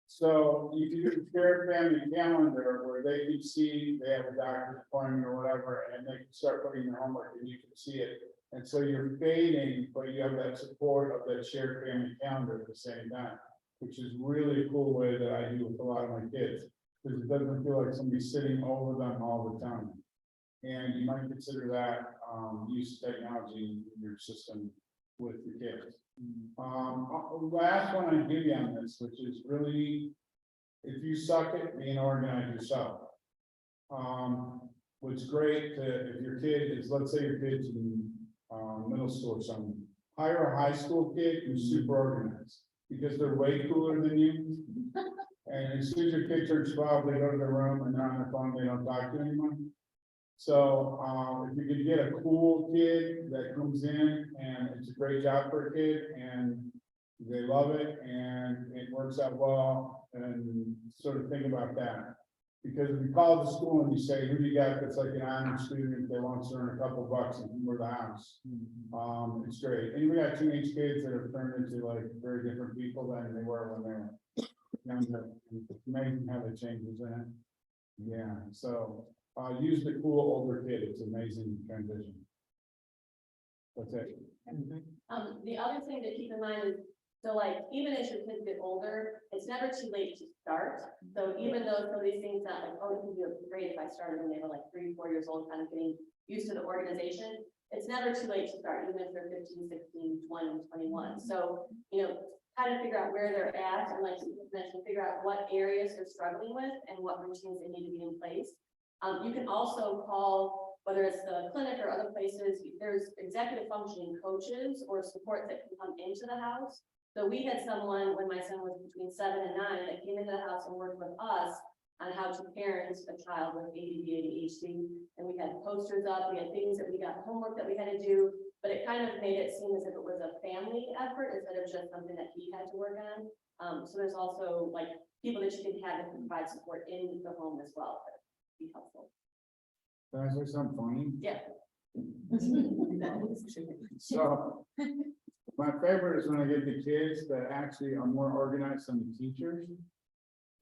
So you can do a shared family calendar where they can see they have a doctor's appointment or whatever, and they can start putting their homework and you can see it. And so you're fading, but you have that support of that shared family calendar at the same time, which is really a cool way that I do with a lot of my kids. Because it doesn't feel like somebody's sitting over them all the time. And you might consider that use of technology in your system with your kids. Last one I give you on this, which is really, if you suck at being organized yourself. What's great if your kid is, let's say your kid's in middle school or something, hire a high school kid who's super organized because they're way cooler than you. And as soon as your kid turns 12, they go to their room and they're on their phone, they don't talk to anyone. So, if you could get a cool kid that comes in and it's a great job for a kid and they love it and it works out well, and sort of think about that. Because if you call the school and you say, who do you got that's like an honor student that wants to earn a couple bucks and come to the house, it's great. And we got teenage kids that have turned into like very different people than they were when they were younger. It's amazing how they changes in it. Yeah, so use the cool older kid. It's amazing transition. That's it. The other thing to keep in mind is, so like, even as your kids get older, it's never too late to start. So even though some of these things that like, oh, it would be great if I started when they were like 3, 4 years old, kind of getting used to the organization, it's never too late to start, even if they're 15, 16, 20, 21. So, you know, kind of figure out where they're at, and like you mentioned, figure out what areas they're struggling with and what routines they need to be in place. You can also call, whether it's the clinic or other places, there's executive functioning coaches or support that can come into the house. So we had someone when my son was between 7 and 9 that came into the house and worked with us on how to parent a child with ADD, ADHD. And we had posters up, we had things that we got homework that we had to do, but it kind of made it seem as if it was a family effort instead of just something that he had to work on. So there's also like people that you can have that can provide support in the home as well. Be helpful. Can I say something funny? Yeah. So, my favorite is when I get the kids that actually are more organized than the teachers.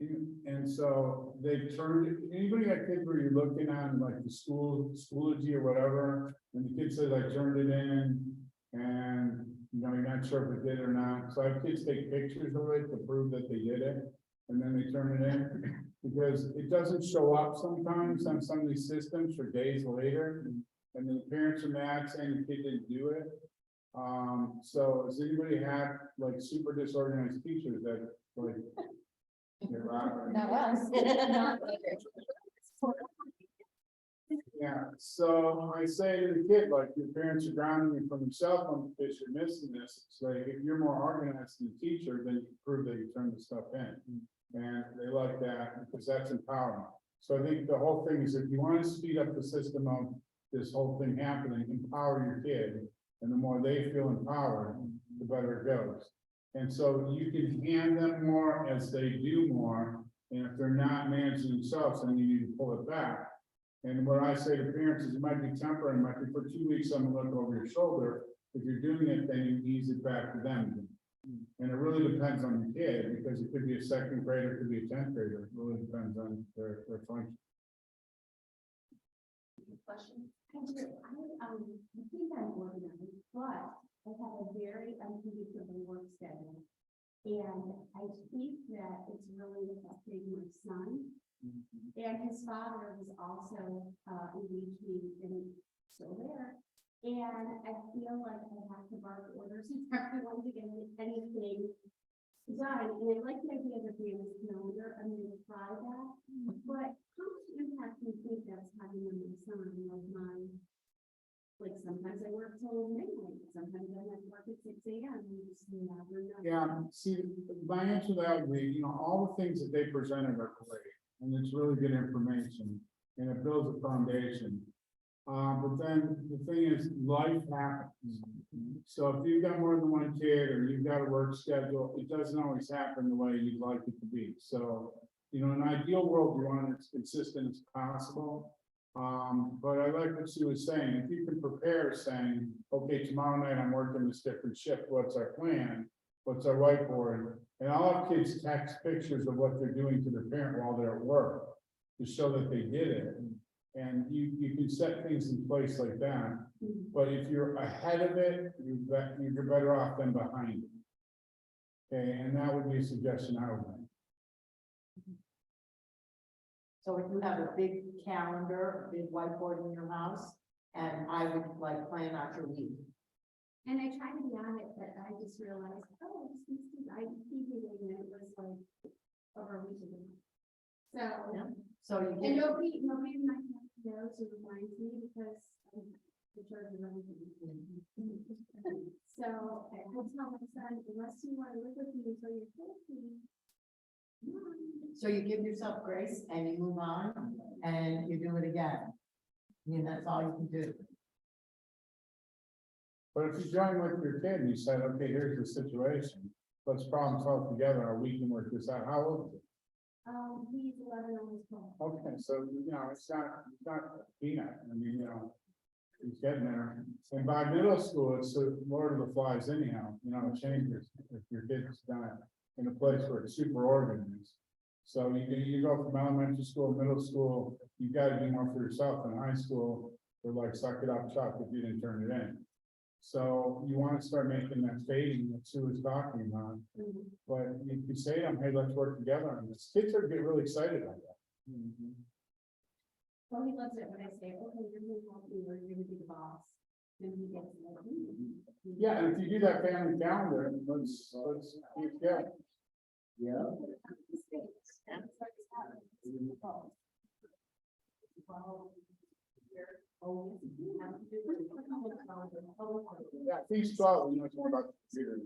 And so they've turned, anybody got kids where you're looking on like the Schoology or whatever, and the kid says I turned it in, and you know, you're not sure if it did or not. So I have kids take pictures of it to prove that they did it, and then they turn it in. Because it doesn't show up sometimes on some of these systems for days later, and the parents are mad saying the kid didn't do it. So does anybody have like super disorganized teachers that like? Not us. Yeah, so I say to the kid, like, your parents are grounding you from yourself on because you're missing this. It's like, if you're more organized than the teacher, then you can prove that you turn the stuff in. And they like that because that's empowering. So I think the whole thing is, if you want to speed up the system of this whole thing happening, empower your kid. And the more they feel empowered, the better it goes. And so you can hand them more as they do more. And if they're not managing themselves, then you need to pull it back. And what I say to parents is, it might be temporary, it might be for 2 weeks, I'm gonna look over your shoulder. If you're doing it, then you ease it back to them. And it really depends on the kid, because it could be a 2nd grader, it could be a 10th grader. It really depends on their function. Question? I think I'm organized, but I have a very unpredictable work schedule. And I think that it's really affecting my son. And his father was also, engaged me and still there. And I feel like I have to bark orders and everyone to get anything done. And I like the idea of the family calendar, I'm gonna try that. But how much impact do you think that's having on my son, like mine? Like sometimes I work till midnight, sometimes I have to work at 6 AM, you just never know. Yeah, see, my answer to that would be, all the things that they presented are great, and it's really good information, and it builds a foundation. But then the thing is, life happens. So if you've got more than one kid, or you've got a work schedule, it doesn't always happen the way you'd like it to be. So, in an ideal world, you want it as consistent as possible. But I like what she was saying, if you can prepare saying, okay, tomorrow night I'm working this different shift, what's our plan? What's our whiteboard? And I'll have kids text pictures of what they're doing to their parent while they're at work to show that they did it. And you can set things in place like that, but if you're ahead of it, you're better off than behind it. Okay, and that would be a suggestion I would make. So if you have a big calendar, a big whiteboard in your house, and I would like plan out your week. And I try to be on it, but I just realized, oh, this is, I keep it, and it was like over a week ago. So, Yeah. So you and get, nobody in my house knows or reminds me because I'm the charge of everything. So I will tell my son, unless you want to live with me until you're 50. so you give yourself grace and you move on and you do it again. I mean, that's all you can do. But if you join with your kid and you said, okay, here's the situation, let's problem solve together, or we can work this out, how old is it? He's 11 on his phone. Okay, so, it's not a peanut, I mean, he's getting there. And by middle school, it's the Lord of the Flies anyhow, it changes if your kid's done it in a place where it's super organized. So you go from elementary school, middle school, you've got to be more for yourself. In high school, they're like, suck it up, Chuck, if you didn't turn it in. So you want to start making that fading that Sue was talking about. But you can say to them, hey, let's work together on this. Kids are get really excited about that. Well, he loves it when I say, okay, you're going to help me, or you're going to be the boss. And he gets it. Yeah, and if you do that family calendar, let's keep going. Yeah. Yeah, please start, it's more about the computer.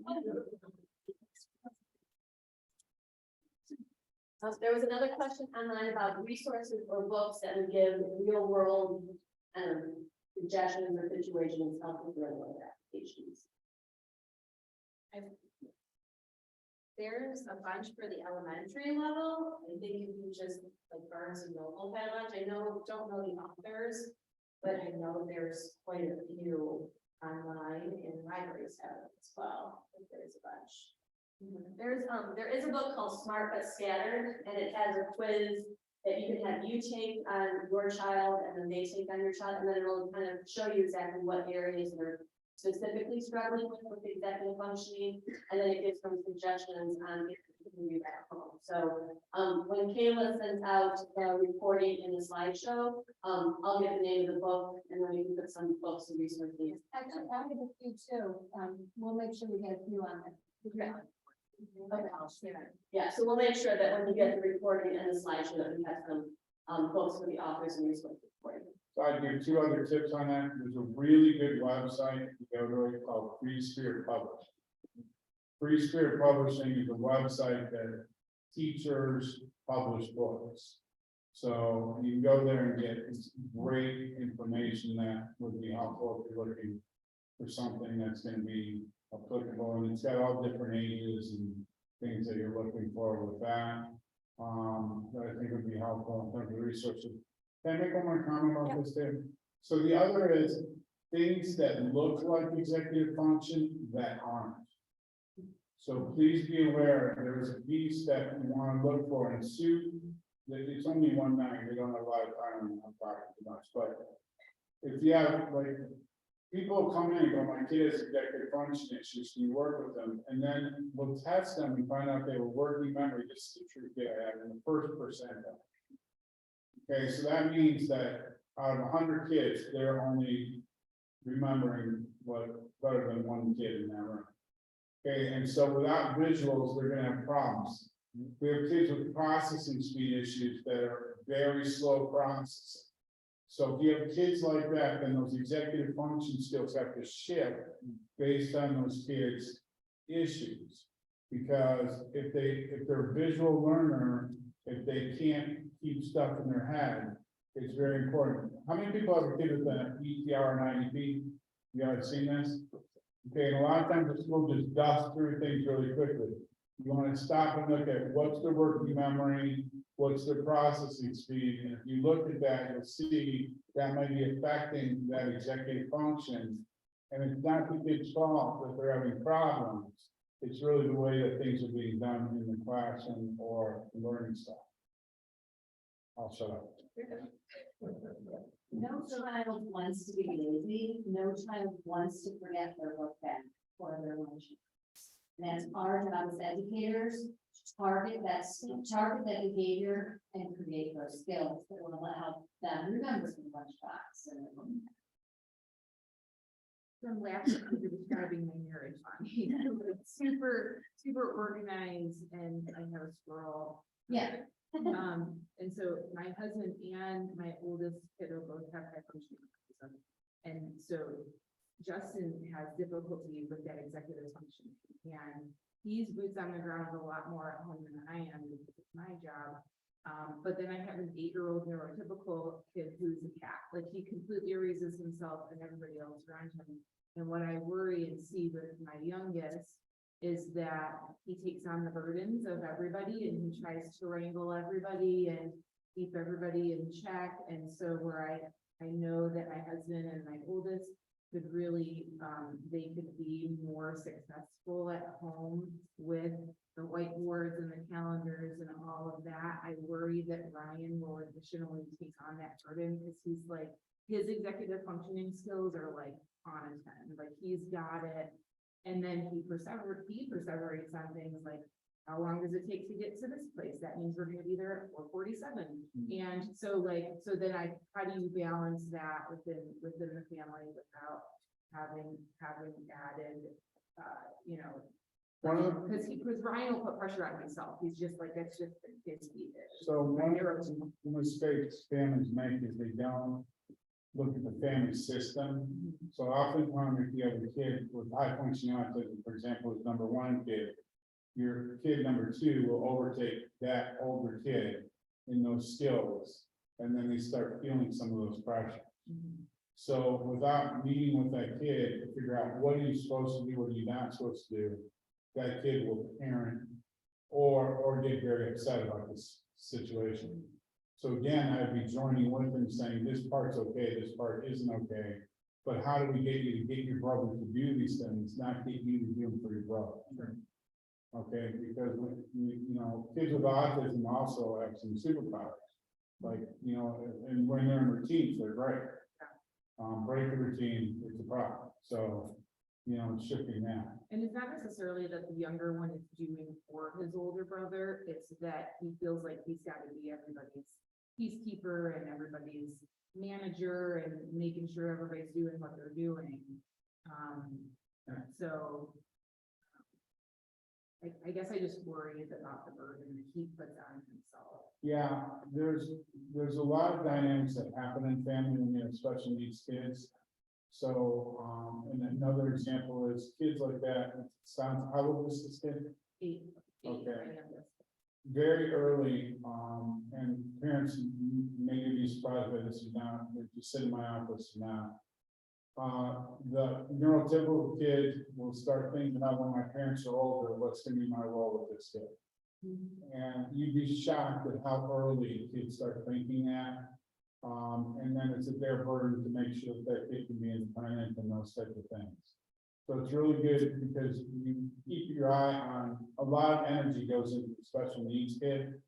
There was another question online about resources or books that would give real world suggestions or situations help with real world applications. There's a bunch for the elementary level. I think if you just like Barnes and Noble had a bunch, don't know the authors, but I know there's quite a few online and libraries have it as well. I think there's a bunch. There is a book called Smart But Scattered, and it has a quiz that you can have you take on your child, and then they take on your child, and then it'll kind of show you exactly what areas they're specifically struggling with executive functioning, and then it gives some suggestions on if you can do that at home. So when Kayla sends out the reporting in the slideshow, I'll get the name of the book, and then we can put some books and resources. Actually, I'll get a few too. We'll make sure we get a few on there. Okay, I'll share. Yeah, so we'll make sure that when you get the reporting and the slideshow, that we have some books for the authors and resources for you. So I'd give 2 other tips on that. There's a really good website you go to called Free Spirit Publishing. Free Spirit Publishing is a website that teachers publish books. So you can go there and get great information that would be helpful if you're looking for something that's going to be applicable, and it's got all different ages and things that you're looking for with that. That I think would be helpful in terms of resources. Can I make one more comment about this thing? So the other is things that look like executive function that aren't. So please be aware, there is a piece that you want to look for, and Sue, that it's only one night, we don't have a lot of time, I'm talking too much, but if you have like people come in, go, my kid has executive function issues, you work with them, and then we'll test them and find out they were working memory, this is the true kid I had in the first percentile. Okay, so that means that out of 100 kids, they're only remembering what better than one kid in that room. Okay, and so without visuals, they're gonna have problems. We have kids with processing speed issues that are very slow processing. So if you have kids like that, then those executive function skills have to shift based on those kids' issues. Because if they're a visual learner, if they can't keep stuff in their head, it's very important. How many people have a kid with an ETR and IEP? You guys seen this? Okay, and a lot of times the school just dusts through things really quickly. You want to stop and look at what's their working memory, what's their processing speed, and if you look at that, you'll see that might be affecting that executive function. And it's not the kid's fault that they're having problems, it's really the way that things are being done in the classroom or learning stuff. I'll shut up. No child wants to be lazy, no child wants to forget their book bag or their lunch. And that's our job as educators, to target that behavior and create those skills that will help them remember the lunchbox and. From last year, you're describing my marriage on me. It's super organized and I have a squirrel. Yeah. And so my husband and my oldest kid will both have high functioning autism. And so Justin has difficulty with that executive function. And he's boots on the ground a lot more at home than I am because it's my job. But then I have an 8-year-old neurotypical kid who's a cat. Like he completely erases himself and everybody else around him. And what I worry and see with my youngest is that he takes on the burdens of everybody and he tries to wrangle everybody and keep everybody in check. And so where I know that my husband and my oldest could really, they could be more successful at home with the whiteboards and the calendars and all of that. I worry that Ryan will additionally take on that burden because he's like, his executive functioning skills are like on a 10, like he's got it. And then he perseverates on things like, how long does it take to get to this place? That means we're gonna be there at 4:47. And so then how do you balance that within the family without having added, because Ryan will put pressure on himself. He's just like, that's just his key. So one of the mistakes families make is they don't look at the family system. So oftentimes if you have a kid with high functioning autism, for example, is number 1 kid, your kid number 2 will overtake that older kid in those skills. And then they start feeling some of those pressures. So without meeting with that kid to figure out what are you supposed to do, what are you not supposed to do, that kid will parent or get very upset about this situation. So again, I'd be joining with them saying, this part's okay, this part isn't okay. But how do we get you to get your brother to do these things, not get you to do them for your brother? Okay, because kids with autism also have some superpowers. Like, and when they're in routines, they're great. Break the routine, it's a problem. So, it's shifting that. And it's not necessarily that the younger one is doing for his older brother, it's that he feels like he's got to be everybody's peacekeeper and everybody's manager and making sure everybody's doing what they're doing. So I guess I just worry about the burden that he puts on himself. Yeah, there's a lot of dynamics that happen in family when you have special needs kids. So, and another example is kids like that. Sounds, how old is this kid? 8. Okay. I am this. Very early, and parents may be surprised by this or not, if you sit in my office now. The neurotypical kid will start thinking about when my parents are older, what's gonna be my role with this kid? And you'd be shocked at how early kids start thinking that. And then it's at their burden to make sure that kid can be independent and those types of things. So it's really good because you keep your eye on, a lot of energy goes into the special needs kid.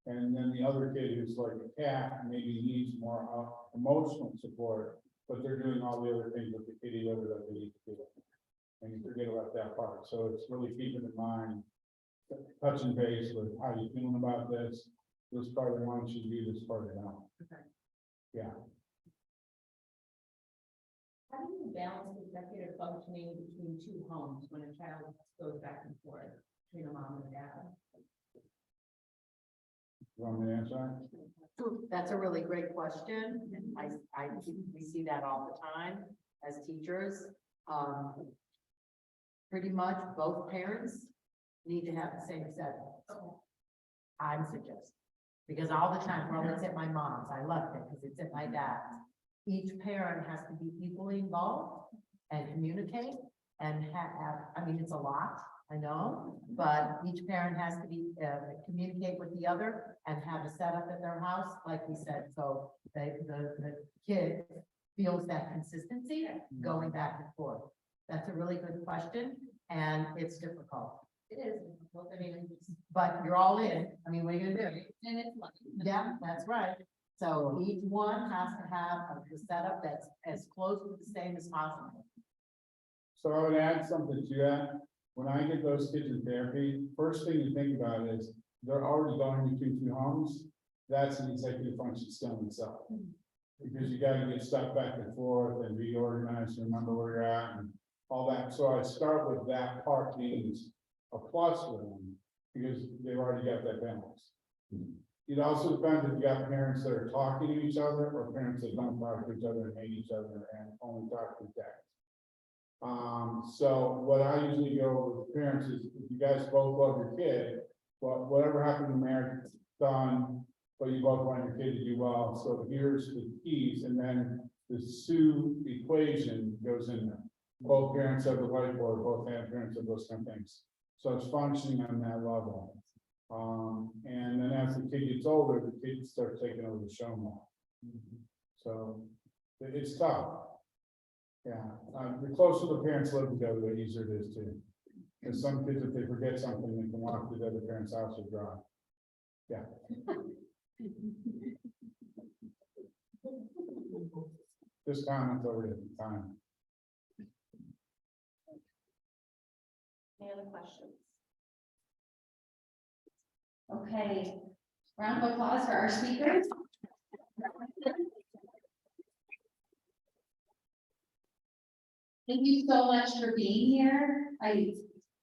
And then the other kid who's like a cat maybe needs more emotional support, but they're doing all the other things with the kitty litter that they need to do. And you forget about that part, so it's really keeping in mind, touching base with how you feeling about this part I want you to do, this part I don't. Okay. Yeah. How do you balance executive functioning between two homes when a child goes back and forth between a mom and a dad? You want me to answer that? That's a really great question. We see that all the time as teachers. Pretty much both parents need to have the same setting. I'm suggesting, because all the time, well, it's at my mom's, I love it because it's at my dad's. Each parent has to be equally involved and communicate and have, I mean, it's a lot, I know, but each parent has to be, communicate with the other and have a setup at their house, like we said, so the kid feels that consistency going back and forth. That's a really good question, and it's difficult. It is difficult, I mean, But you're all in, I mean, what are you gonna do? and it's lucky. Yeah, that's right. So each one has to have a setup that's as close to the same as possible. So I would add something to that. When I get those kids in therapy, first thing to think about is they're already going between two homes. That's an executive function skill in itself. Because you gotta get stuff back and forth and reorganize, and remember where you're at and all that. So I start with that part being a plus for them because they've already got that balance. It also depends if you got parents that are talking to each other or parents that don't talk to each other and hate each other and only talk through text. So what I usually go with parents is if you guys both love your kid, well, whatever happened in marriage, it's done, but you both want your kid to do well. So here's the keys, and then the Sue equation goes in there. Both parents have the whiteboard, both parents have those kind of things. So it's functioning on that level. And then as the kid gets older, the kids start taking over the show more. So it's tough. Yeah, the closer the parents live together, the easier it is too. Because some kids, if they forget something, they can walk to the other parent's house or drive. Yeah. Just comments over at the time. Any other questions? Okay, round of applause for our speakers. Thank you so much for being here.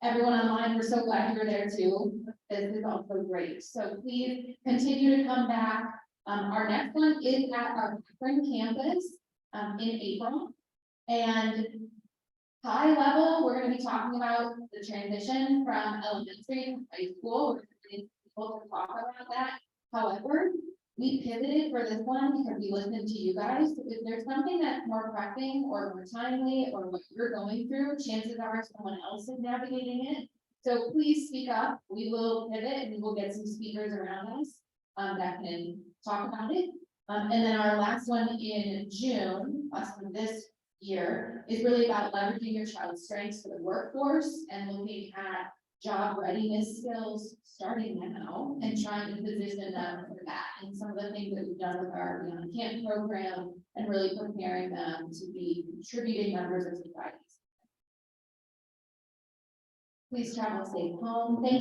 Everyone online, we're so glad you're there too. This is also great. So please continue to come back. Our next one is at our Akron campus in April. And high level, we're going to be talking about the transition from elementary to high school. We're going to need people to talk about that. However, we pivoted for this one because we listened to you guys. If there's something that's more pressing or more timely or what you're going through, chances are someone else is navigating it. So please speak up. We will pivot and we will get some speakers around us that can talk about it. And then our last one in June, last one this year, is really about leveraging your child's strengths for the workforce and looking at job readiness skills starting now and trying to position them for that. And some of the things that we've done with our Beyond Camp program and really preparing them to be contributing members of society. Please travel safe home. Thank you.